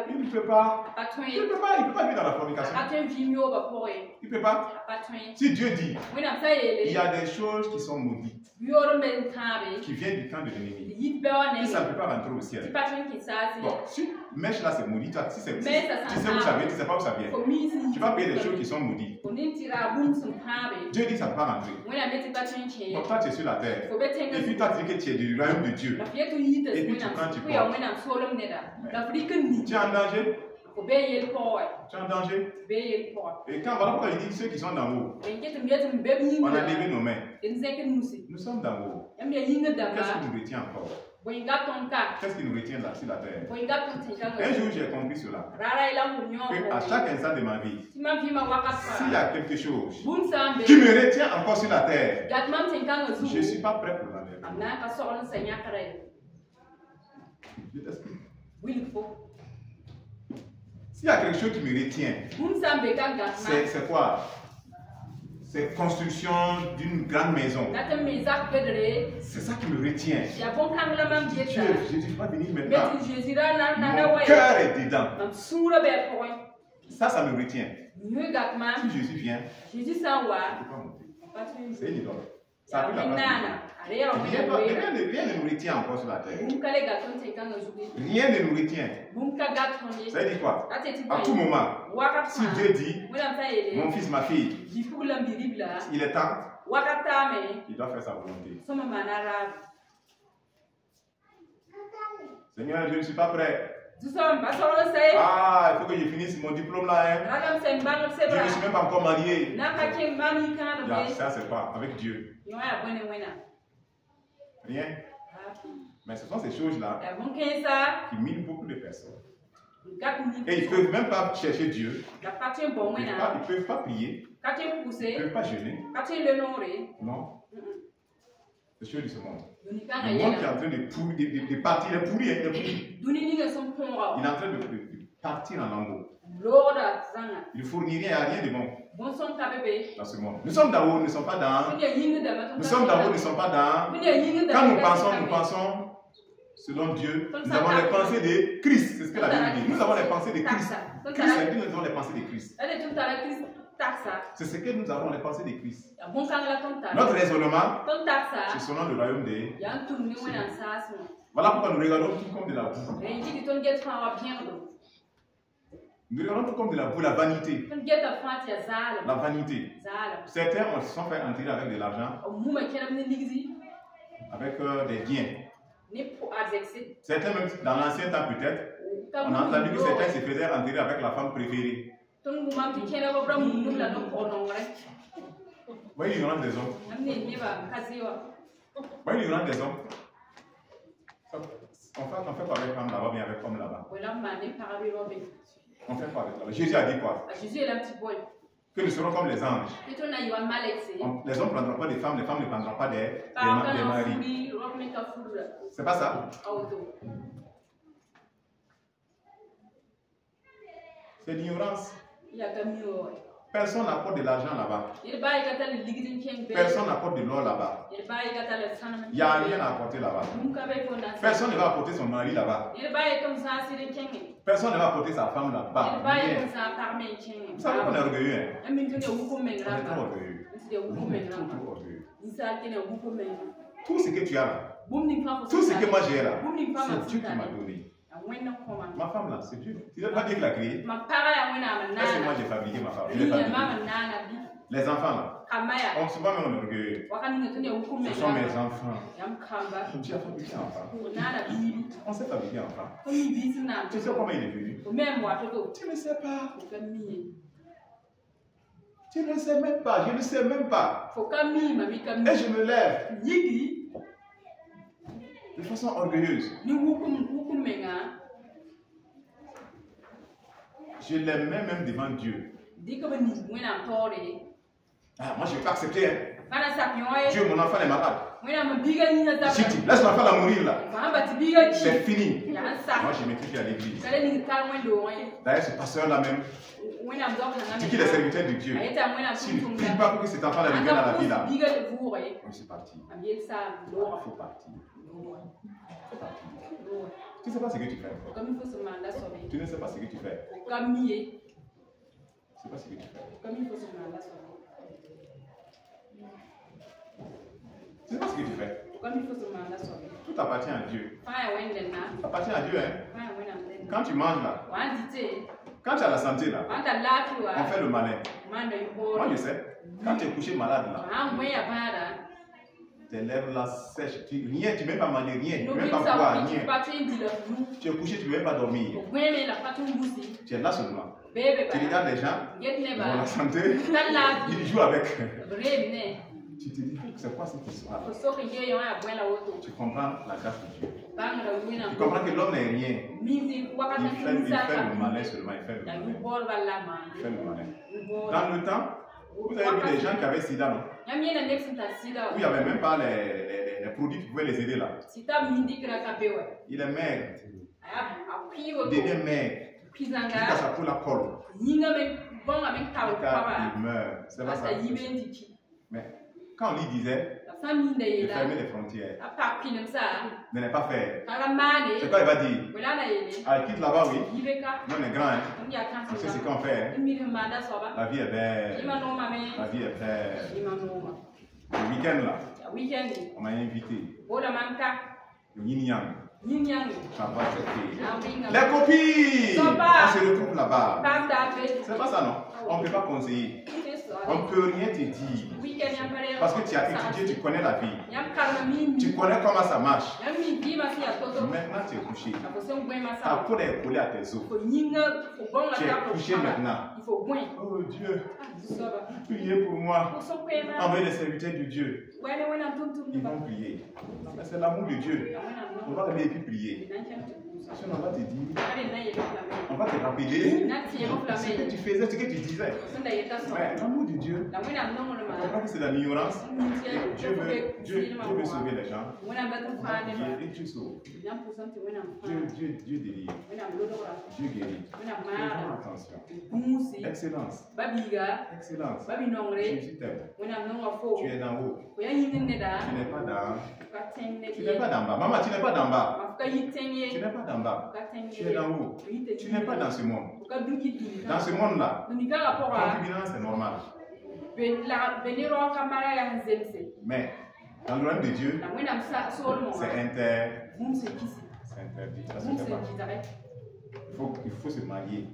Il ne peut pas. Il ne peut pas. Il ne peut pas vivre dans la fornication. Il ne peut pas. Si Dieu dit, il y a des choses qui sont maudites, qui viennent du camp de l'ennemi, et ça ne peut pas rentrer au ciel. Bon, si mèche là c'est maudit, tu sais où ça vient, tu ne sais pas où ça vient. Tu vas payer des choses qui sont maudites. Dieu dit que ça ne peut pas rentrer. Donc toi tu es sur la terre. Et puis toi tu dis que tu es du royaume de Dieu. Et puis tu prends, tu portes. Tu es en danger. Tu es en danger. Et quand voilà pourquoi il dit ceux qui sont d'en haut, on a levé nos mains. Nous sommes d'en haut. Qu'est-ce qui nous retient encore? Qu'est-ce qui nous retient là sur la terre? Un jour j'ai compris cela. Que à chaque instant de ma vie, s'il y a quelque chose qui me retient encore sur la terre, je ne suis pas prêt pour l'enlever. Je t'explique. S'il y a quelque chose qui me retient, c'est quoi? C'est construction d'une grande maison. C'est ça qui me retient. Dieu, je ne suis pas venu maintenant. Mon cœur est dedans. Ça me retient. Si Jésus vient, je ne peux pas monter. C'est une idole. Ça a pris la place. Rien ne nous retient encore sur la terre. Rien ne nous retient. Ça veut dire quoi? À tout moment, si Dieu dit, mon fils, ma fille, il est temps, il doit faire sa volonté. Seigneur, je ne suis pas prêt. Ah, il faut que je finisse mon diplôme là. Hein. Je ne suis même pas encore marié. Là, ça c'est pas avec Dieu. Rien. Mais ce sont ces choses-là qui minent beaucoup de personnes. Et ils ne peuvent même pas chercher Dieu. Ils ne peuvent pas prier. Ils ne peuvent pas jeûner. Non. C'est sûr de ce monde. Le monde qui est en train de partir, il est pourri. Il est en train de partir en lambeaux. Il ne fournit rien, rien de bon dans ce monde. Nous sommes d'en haut, nous ne sommes pas dans. Nous sommes d'en haut, nous ne sommes pas dans. Quand nous pensons selon Dieu. Nous avons les pensées de Christ. C'est ce que la Bible dit. Nous avons les pensées de Christ. Christ a dit nous avons les pensées de Christ. C'est ce que nous avons les pensées de Christ. Notre raisonnement, c'est selon le royaume des. Voilà pourquoi nous regardons tout comme de la boue. Nous regardons tout comme de la boue, la vanité. La vanité. Certains se sont fait enterrer avec de l'argent, avec des biens. Certains même, dans l'ancien temps peut-être, on a entendu que certains se faisaient enterrer avec la femme préférée. Vous voyez l'ignorance des hommes. Vous voyez l'ignorance des hommes. On fait quoi avec femme là-bas, bien avec homme là-bas? On fait quoi avec là-bas? Jésus a dit quoi? Que nous serons comme les anges. Les hommes ne prendront pas des femmes, les femmes ne prendront pas des maris. C'est pas ça? C'est l'ignorance. Personne n'apporte de l'argent là-bas. Personne n'apporte de l'or là-bas. Il n'y a rien à apporter là-bas. Personne ne va apporter son mari là-bas. Personne ne va apporter sa femme là-bas. Vous savez qu'on est orgueilleux. Hein? On est trop orgueilleux. Tout ce que tu as là, tout ce que moi j'ai là, c'est Dieu qui m'a donné. Ma femme là, c'est Dieu. Tu ne veux pas dire qu'il a créé? Est-ce que moi j'ai fabriqué ma femme? Les enfants là, on se voit même en orgueil. Ce sont mes enfants. Dieu a fabriqué un enfant. On s'est fabriqué un enfant. Tu sais comment il est venu? Tu ne sais pas. Tu ne sais même pas. Je ne sais même pas. Et je me lève de façon orgueilleuse. Je les mets même devant Dieu. Ah, moi je ne vais pas accepter. Hein. Dieu, mon enfant est malade. Chiti, laisse l'enfant la mourir là. C'est fini. Moi je m'écris à l'église. D'ailleurs, ce pasteur là même, c'est qui est serviteur de Dieu. S'il ne prie pas pour que cet enfant revienne à la vie là, c'est parti. Il faut partir. Tu ne sais pas ce que tu fais. Tu ne sais pas ce que tu fais. Tu ne sais pas ce que tu fais. Tu sais pas ce que tu fais. Tout appartient à Dieu. Tout appartient à Dieu. Hein? Quand tu manges là, quand tu as la santé là, on fait le malin. Moi je sais, quand tu es couché malade là, tes lèvres là sèches, rien, tu ne peux même pas manger, rien, tu ne peux même pas boire, rien. Tu es couché, tu ne peux même pas dormir. Tu es là seulement. Tu regardes les gens, ils ont la santé, ils jouent avec. Tu te dis, c'est quoi cette histoire? Tu comprends la grâce de Dieu. Tu comprends que l'homme n'est rien. Il fait le malin seulement, il fait le malin. Dans le temps, vous avez vu des gens qui avaient sida, non? Où il n'y avait même pas les produits qui pouvaient les aider là. Il est maigre. Il devient maigre. Jusqu'à sa peau la colle. Il meurt. C'est pas ça. Mais quand on lui disait de fermer les frontières, de ne pas faire, c'est quoi il va dire? Ah, quitte là-bas, oui. Nous on est grand, hein. On sait ce qu'on fait. Hein. La vie est belle. La vie est belle. Le week-end là, on m'a invité. Le yin-yang. Ça va accepter. Les copines, on se retrouve là-bas. C'est pas ça, non? On ne peut pas conseiller. On ne peut rien te dire. Parce que tu as étudié, tu connais la vie. Tu connais comment ça marche. Maintenant, tu es couché. Ta peau est collée à tes os. Tu es couché maintenant. Oh Dieu, priez pour moi. Envoyez les serviteurs de Dieu. Ils vont prier. C'est l'amour de Dieu. On va aller prier. Sinon, on va te dire, on va te rappeler ce que tu faisais, ce que tu disais. Mais l'amour de Dieu, on comprend que c'est de l'ignorance. Dieu veut sauver les gens. Et Dieu sauve. Dieu délivre. Dieu guérit. Fais attention. Excellence. Excellence. Jésus t'aime. Tu es d'en haut. Tu n'es pas d'en bas. Maman, tu n'es pas d'en bas. Tu n'es pas d'en bas. Tu es d'en haut. Tu n'es pas dans ce monde. Dans ce monde-là, concubinage c'est normal. Mais dans le royaume de Dieu, c'est interdit. Ça se fait pas. Il faut se marier.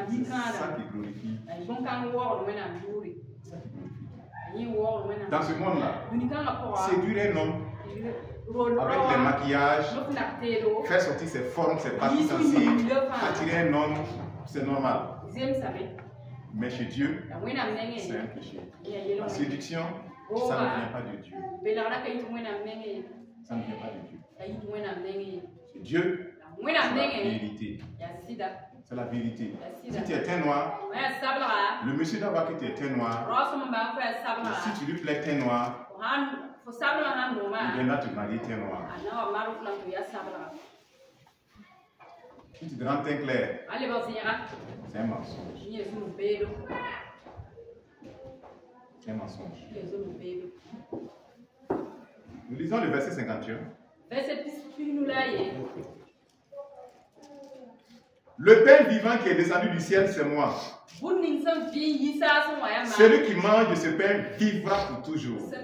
C'est ça qui glorifie. Dans ce monde-là, séduire un homme avec les maquillages, faire sortir ses formes, ses parties sensibles, attirer un homme, c'est normal. Mais chez Dieu, c'est un péché. La séduction, ça ne vient pas de Dieu. Ça ne vient pas de Dieu. C'est Dieu. C'est la vérité. C'est la vérité. Si tu es teint noir, le monsieur doit voir que tu es teint noir. Et si tu lui plais teint noir, il viendra te marier teint noir. Si tu te rends teint clair, c'est un mensonge. C'est un mensonge. Nous lisons le verset 51. Le pain vivant qui est descendu du ciel, c'est moi. Celui qui mange de ce pain vivra pour toujours. Et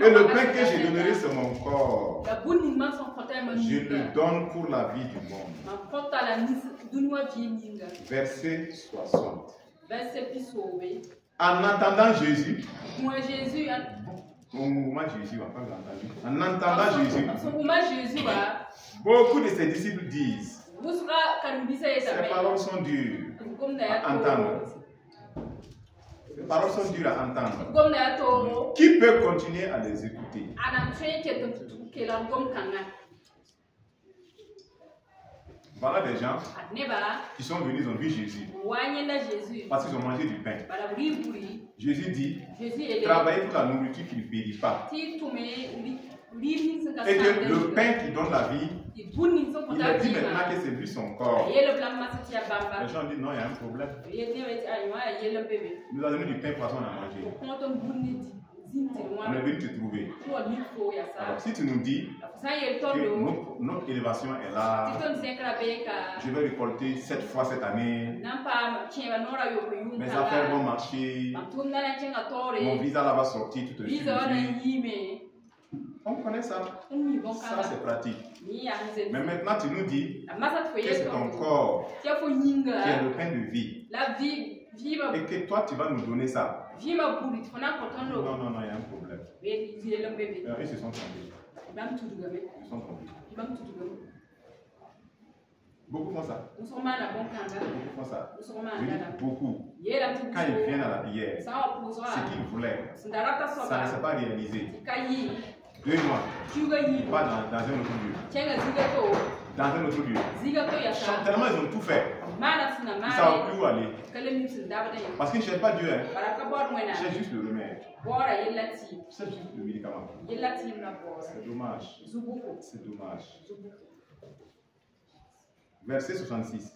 le pain que je donnerai, c'est mon corps. Je le donne pour la vie du monde. Verset 60. En entendant Jésus, en entendant Jésus, beaucoup de ses disciples disent, ces paroles sont dures à entendre. Ces paroles sont dures à entendre. Qui peut continuer à les écouter? Voilà des gens qui sont venus, ils ont vu Jésus. Parce qu'ils ont mangé du pain. Jésus dit, travaillez pour la nourriture qui ne périt pas. Et que le pain qui donne la vie, il a dit maintenant que c'est lui son corps. Les gens disent non, il y a un problème. Il nous a donné du pain poisson à manger. On est venu te trouver. Alors, si tu nous dis que notre élévation est là, je vais récolter 7 fois cette année, mes affaires vont marcher, mon visa là va sortir tout de suite. On connaît ça. Ça, c'est pratique. Mais maintenant, tu nous dis que c'est ton corps qui est le pain de vie. Et que toi, tu vas nous donner ça. Non, il y a un problème. Ils se sont trompés. Ils se sont trompés. Beaucoup font ça. Beaucoup font ça. Beaucoup. Quand ils viennent à la prière, ce qu'ils voulaient, ça ne s'est pas réalisé. 2 mois, pas dans un autre lieu. Dans un autre lieu. Tellement ils ont tout fait. Ils ne savent plus où aller. Parce qu'ils ne cherchent pas Dieu. Ils cherchent juste le remède. C'est juste le médicament. C'est dommage. C'est dommage. Verset 66.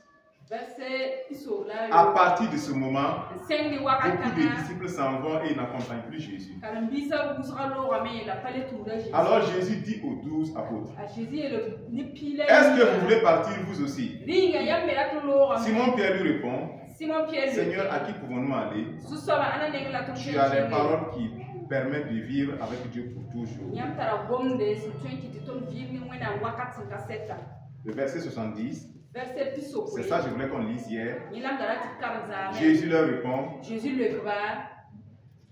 À partir de ce moment, beaucoup de disciples s'en vont et n'accompagnent plus Jésus. Alors Jésus dit aux 12 apôtres, est-ce que vous voulez partir vous aussi? Simon Pierre lui répond, Seigneur, à qui pouvons-nous aller? Tu as les paroles qui permettent de vivre avec Dieu pour toujours. Le verset 70. C'est ça que je voulais qu'on lise hier. Jésus leur répond,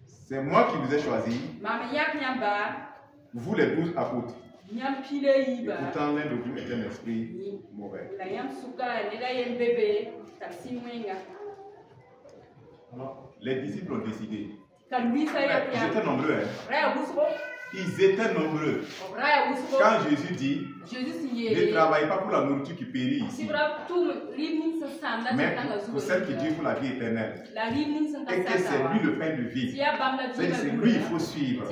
c'est moi qui vous ai choisi, vous les 12 apôtres. Et pourtant l'un de vous est un esprit mauvais. Alors, les disciples ont décidé. Ils étaient nombreux. Ils étaient nombreux. Quand Jésus dit, ne travaillez pas pour la nourriture qui périt ici, mais pour celle qui dure pour la vie éternelle. Et que c'est lui le pain de vie. C'est lui il faut suivre.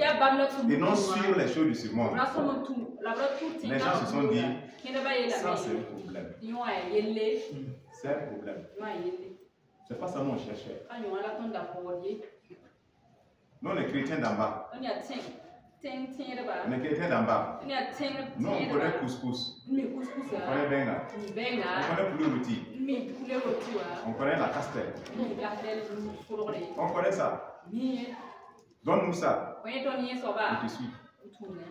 Et non suivre les choses de ce monde. Les gens se sont dit, ça c'est un problème. C'est un problème. C'est pas ça qu'on cherchait. Nous on est chrétiens d'en bas. On est chrétiens d'en bas. Nous on connaît couscous. On connaît benga. On connaît poulet rôti. On connaît la castelle. On connaît ça. Donne-nous ça. On te suit.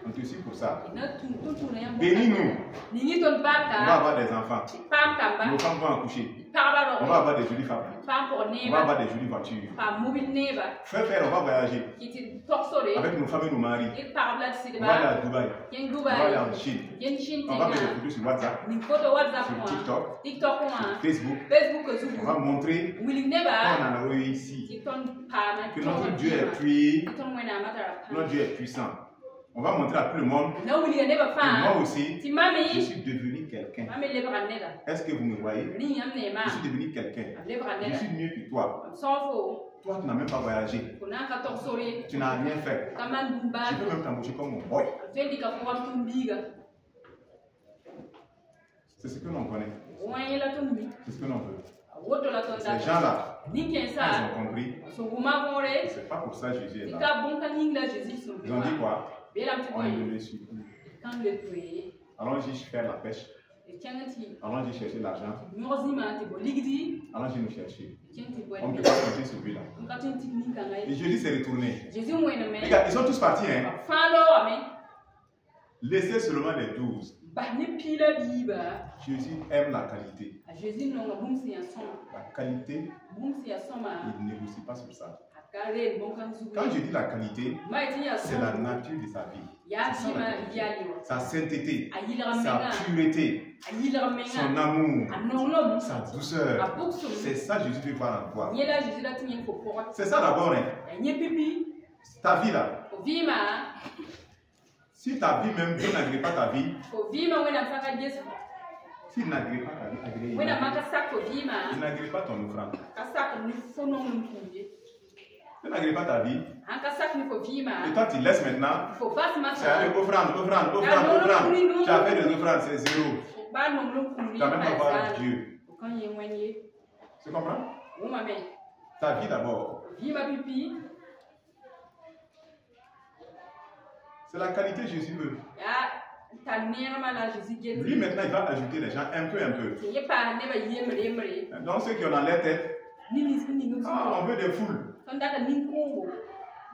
On te suit pour ça. Bénis-nous. On va avoir des enfants. Nos femmes vont accoucher. On va avoir des jolies femmes. On va avoir des jolies voitures. Faire, on va voyager. Avec nos femmes et nos maris. On va aller à Dubaï. On va aller en Chine. On va mettre des photos sur WhatsApp, sur TikTok, sur Facebook. On va montrer qu'on en a réussi. Que notre Dieu est puissant. Notre Dieu est puissant. On va montrer à tout le monde que moi aussi, je suis devenu quelqu'un. Est-ce que vous me voyez? Je suis devenu quelqu'un. Je suis mieux que toi. Toi, tu n'as même pas voyagé. Tu n'as rien fait. Je peux même t'embaucher comme mon boy. C'est ce que l'on connaît. C'est ce que l'on veut. Ces gens-là, ils ont compris. C'est pas pour ça que Jésus est là. Ils ont dit quoi? On ne le suit plus. Allons-y faire la pêche. Allons-y chercher l'argent. Allons-y nous chercher. On ne peut pas compter sur lui là. Et Jésus s'est retourné. Regarde, ils sont tous partis. Hein? Laissez seulement les 12. Jésus aime la qualité. La qualité, il ne négocie pas sur ça. Quand je dis la qualité, c'est la nature de sa vie. Sa sainteté, sa pureté, son amour, sa douceur. C'est ça que Jésus veut voir en toi. C'est ça d'abord. Hein? Ta vie là. Si ta vie même, Dieu n'agrée pas ta vie, s'il n'agrée pas ta vie, il n'agrée pas ton offrande. Tu n'agrées pas ta vie. Et toi, tu laisses maintenant. C'est aller offrande. Tu as fait des offrandes, c'est zéro. Tu n'as même pas voir Dieu. Tu comprends? Ta vie d'abord. C'est la qualité que Jésus veut. Lui maintenant, il va ajouter les gens un peu. Donc ceux qui ont dans leur tête, on veut des foules.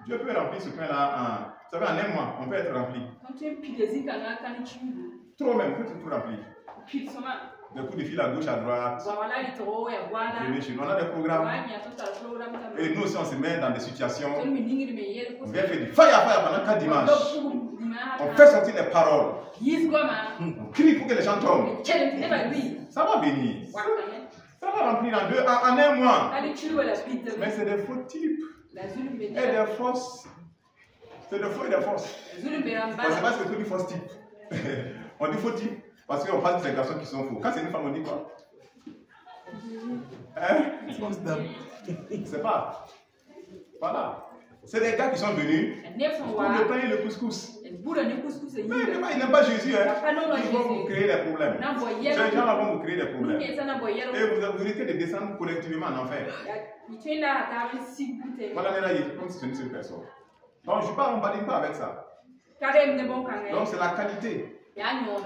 Dieu peut remplir ce pain-là en un mois, on peut être rempli. Trop même, peut tout remplir. Des coups de fil à gauche, à droite. Venez chez nous, on a des programmes. Et nous aussi, on se met dans des situations. On vient faire du fire pendant 4 dimanches. On fait sortir les paroles. On crie pour que les gens tombent. Ça va venir. Ça va remplir en un mois. Mais c'est des faux types. Et des fausses. C'est des faux et des fausses. C'est pas ce que dit faux type. On dit faux type parce qu'on parle de ces garçons qui sont faux. Quand c'est une femme, on dit quoi? Hein? C'est pas. Voilà. C'est des gars qui sont venus pour le pain et le couscous. Mais ils n'aiment pas Jésus. Hein? Ils vont vous créer des problèmes. Ces gens-là vont vous créer des problèmes. Et vous risquez de descendre collectivement en enfer. Voilà, mais là, il est comme si c'est une seule personne. Donc, je ne parle pas avec ça. Donc, c'est la qualité.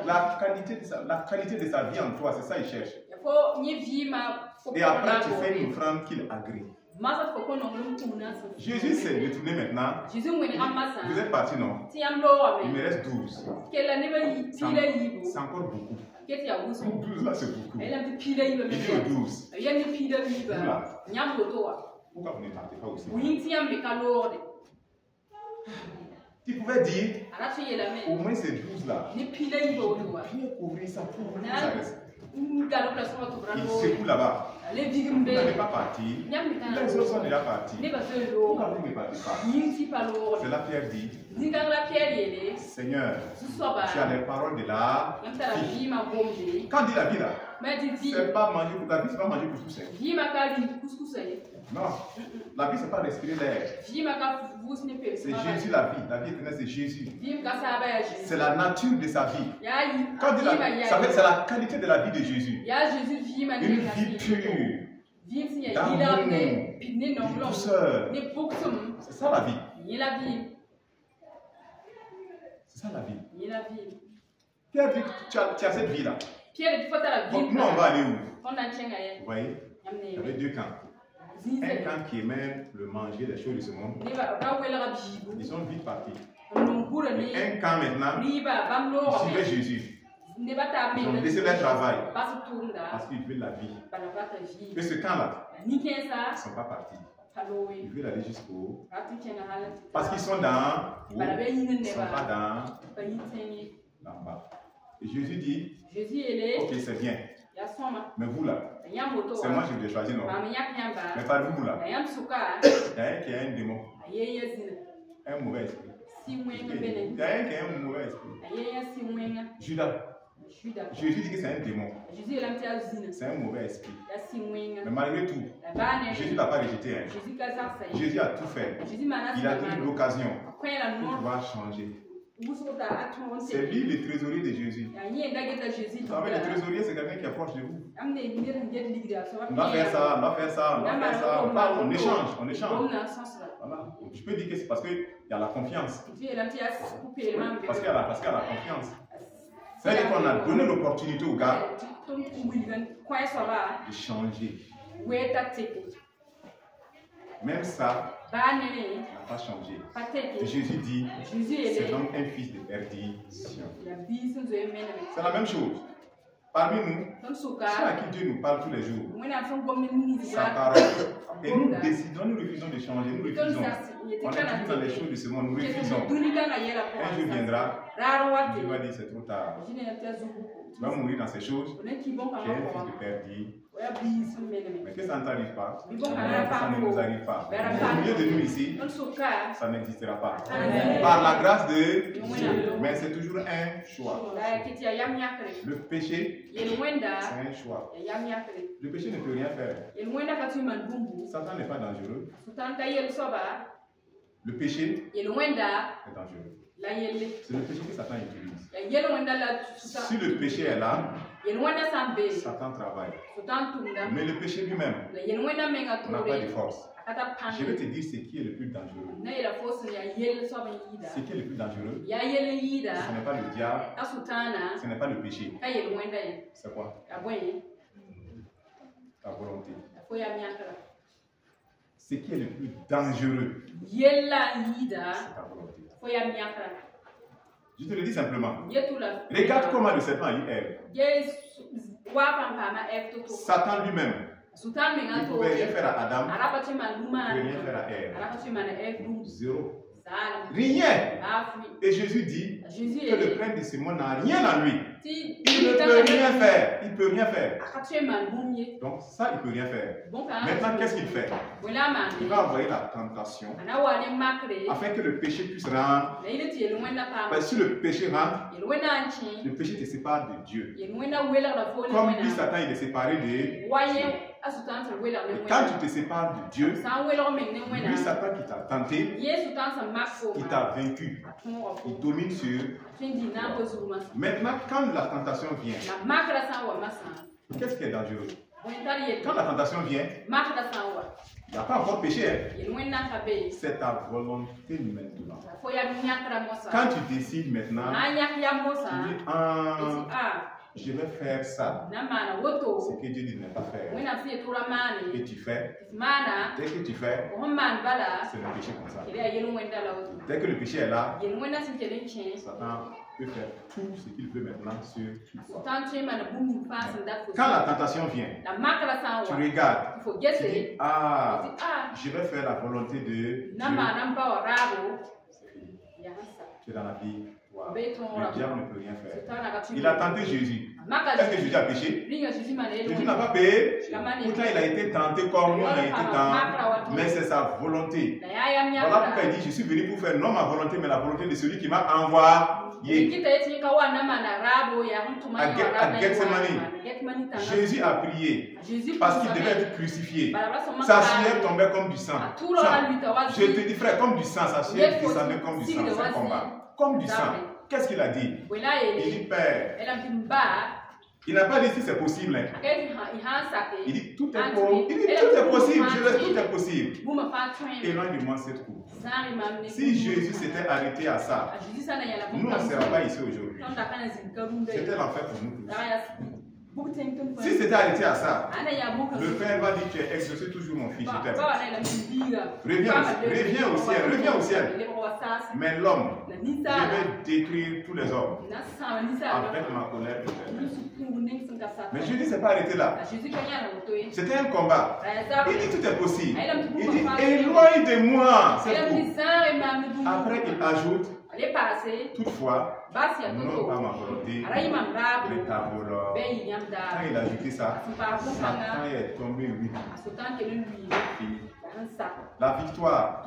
La qualité de sa vie en toi, c'est ça qu'il cherche. Et après, tu fais une offrande qu'il agrée. Jésus s'est retourné maintenant. Vous êtes partis, non? Il me reste 12. C'est encore beaucoup. 12 là, c'est beaucoup. Il dit au 12. Pourquoi vous ne partez pas aussi? Tu pouvais dire, au moins ces 12 là, bien couvrir ça pour que ça reste. Il secoue là-bas. Vous n'allez pas partir. Les autres sont déjà partis. Pourquoi vous ne partez pas? C'est la Pierre dit, Seigneur, tu as les paroles de la vie. Quand dit la vie là, c'est pas manger pour ta vie, c'est pas manger pour tout ça. Non, la vie c'est pas respirer l'air. C'est Jésus la vie. La vie éternelle c'est Jésus. C'est la nature de sa vie. Quand dit la vie, c'est la qualité de la vie de Jésus. Une vie pure, d'amour, de douceur. C'est ça la vie. C'est ça la vie. Pierre dit, tu as cette vie là. Donc nous on va aller où? Vous voyez, il y avait deux camps. Un camp qui aimait le manger, les choses de ce monde. Ils sont vite partis. Et un camp maintenant, ils suivaient Jésus. Ils ont laissé leur travail parce qu'ils veulent la vie. Et ce camp-là, ils ne sont pas partis. Ils veulent aller jusqu'au... Parce qu'ils sont dans... Ils ne sont pas dans... Là-bas. Et Jésus dit, ok, c'est bien. Mais vous là, c'est moi qui vous ai choisi, non? Mais par vous là, il y a un qui a un démon, un mauvais esprit. Il y a un qui a un mauvais esprit. Judas. Jésus dit que c'est un démon. C'est un mauvais esprit. Mais malgré tout, Jésus ne l'a pas rejeté. Jésus a tout fait. Il a donné l'occasion pour pouvoir changer. C'est lui le trésorier de Jésus. Vous savez, le trésorier, c'est quelqu'un qui est proche de vous. On va faire ça, on va faire ça, on va faire ça. On parle, on échange, on échange. Voilà. Je peux dire que c'est parce qu'il y a la confiance. Parce qu'il y a la confiance. C'est-à-dire qu'on a donné l'opportunité au gars de changer. Même ça, n'a pas changé. Et Jésus dit, c'est donc un fils de perdition. C'est la même chose. Parmi nous, ceux à qui Dieu nous parle tous les jours, sa parole. Et nous décidons, nous refusons de changer, nous refusons. On est toujours dans les choses de ce monde, nous refusons. Un jour viendra, Dieu va dire c'est trop tard. Tu vas mourir dans ces choses, tu es un fils de perdu. Mais que ça ne t'arrive pas, ça ne nous arrive pas. Au milieu de nous ici, ça n'existera pas. Par la grâce de Dieu. Mais c'est toujours un choix. Le péché, c'est un choix. Le péché ne peut rien faire. Satan n'est pas dangereux. Le péché est dangereux. C'est le péché que Satan utilise. Si le péché est là, Satan travaille. Mais le péché lui-même n'a pas de force. Je vais te dire ce qui est le plus dangereux. Ce qui est le plus dangereux, ce n'est pas le diable, ce n'est pas le péché. C'est quoi? Ta volonté. Ce qui est le plus dangereux, c'est ta volonté. Je te le dis simplement. Regarde comment le serpent a eu Ève. Satan lui-même, il ne pouvait rien faire à Adam, il ne pouvait rien faire à Ève. Zéro. Rien. Et Jésus dit que le prince de ce monde n'a rien en lui. Il ne peut rien faire. Il ne peut rien faire. Donc ça, il ne peut rien faire. Maintenant, qu'est-ce qu'il fait? Il va envoyer la tentation afin que le péché puisse rentrer. Parce que si le péché rentre, le péché te sépare de Dieu. Comme dit Satan, il est séparé de Dieu. Et quand tu te sépares de Dieu, lui, Satan qui t'a tenté, il t'a vaincu. Il domine sur toi. Maintenant, quand la tentation vient, qu'est-ce qui est dangereux? Quand la tentation vient, il n'y a pas encore péché. C'est ta volonté maintenant. Quand tu décides maintenant, tu dis, je vais faire ça. Ce que Dieu dit de ne pas faire. Et tu fais. Dès que tu fais, c'est le péché comme ça. Dès que le péché est là, Satan peut faire tout ce qu'il veut maintenant sur toi. Quand la tentation vient, tu regardes, tu dis, je vais faire la volonté de Dieu. Tu es dans la vie. Wow. Le diable ne peut rien faire. Il a tenté Jésus. Est-ce que Jésus a péché? Jésus n'a pas péché. Pourtant, il a été tenté comme nous, on a été tenté. Mais c'est sa volonté. Voilà pourquoi il dit, je suis venu pour faire non ma volonté, mais la volonté de celui qui m'a envoyé. À Gethsemane, Jésus a prié parce qu'il devait être crucifié. Sa sueur tombait comme du sang. Je te dis, frère, comme du sang, sa sueur descendait comme du sang. C'est un combat. Comme du sang. Qu'est-ce qu'il a dit? Il dit, Père. Il n'a pas dit si c'est possible. Il dit, tout est possible. Je laisse, tout est possible. Éloigne de moi cette coupe. Si Jésus s'était arrêté à ça, nous ne serions pas ici aujourd'hui. C'était l'enfer pour nous tous. Si c'était arrêté à ça, le Père va dire, tu es exaucé toujours mon fils, je t'aime. Reviens au ciel, reviens au ciel. Mais l'homme, je vais détruire tous les hommes avec ma colère éternelle. Mais Jésus ne s'est pas arrêté là. C'était un combat. Il dit, tout est possible. Il dit, éloigne de moi cette coupe. Après, il ajoute, toutefois, non pas ma volonté, mais ta volonté. Quand il a ajouté ça, Satan est tombé, oui. La victoire.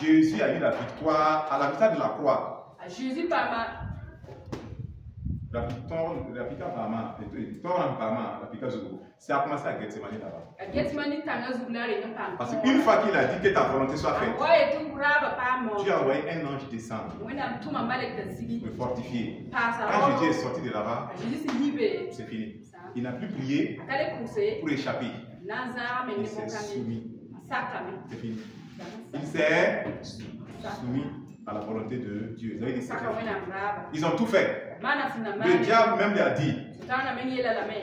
Jésus a eu la victoire à la victoire de la croix. Jésus par ma. La victoire par ma. C'est à commencer à Gethsemane là-bas. Parce qu'une fois qu'il a dit que ta volonté soit faite, Dieu a envoyé un ange descendre me fortifier. Quand Jésus est sorti de là-bas, c'est fini. Il n'a plus prié pour échapper. Il s'est soumis. C'est fini. Il s'est soumis à la volonté de Dieu. Ils ont tout fait. Le diable même lui a dit,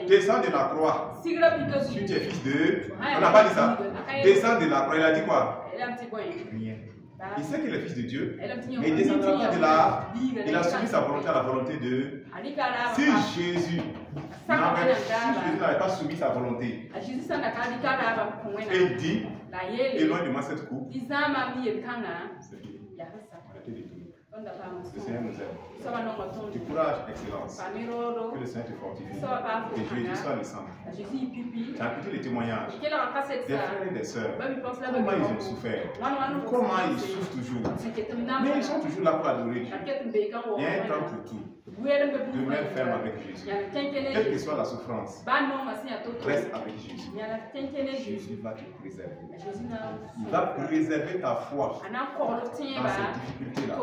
descends de la croix. Si tu es fils de... On n'a pas dit ça. Descends de la croix. Il a dit quoi? Rien. Il sait qu'il est fils de Dieu, mais il ne descendra pas de là. Il a soumis sa volonté à la volonté de... Si Jésus n'avait pas soumis sa volonté, et il dit, éloigne de moi cette coupe, c'est fini. Le Seigneur nous aime. Du courage, excellence. Que le Seigneur te fortifie. Que Jésus soit le sang. Tu as écouté les témoignages des frères et des sœurs. Comment ils ont souffert. Comment ils souffrent toujours. Mais ils sont toujours là pour adorer Dieu. Il y a un temps pour tout. Demeure ferme avec Jésus. Quelle que soit la souffrance, reste avec Jésus. Jésus va te préserver. Il va préserver ta foi dans cette difficulté-là.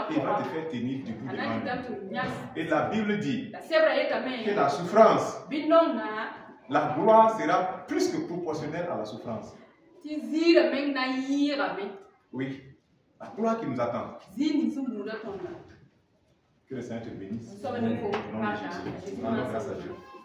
Il va te faire tenir du bout de main. Et la Bible dit que la souffrance, la gloire sera plus que proportionnelle à la souffrance. Oui, la gloire qui nous attend. Que le Seigneur te bénisse. Au nom de Jésus. Rendons grâce à Dieu.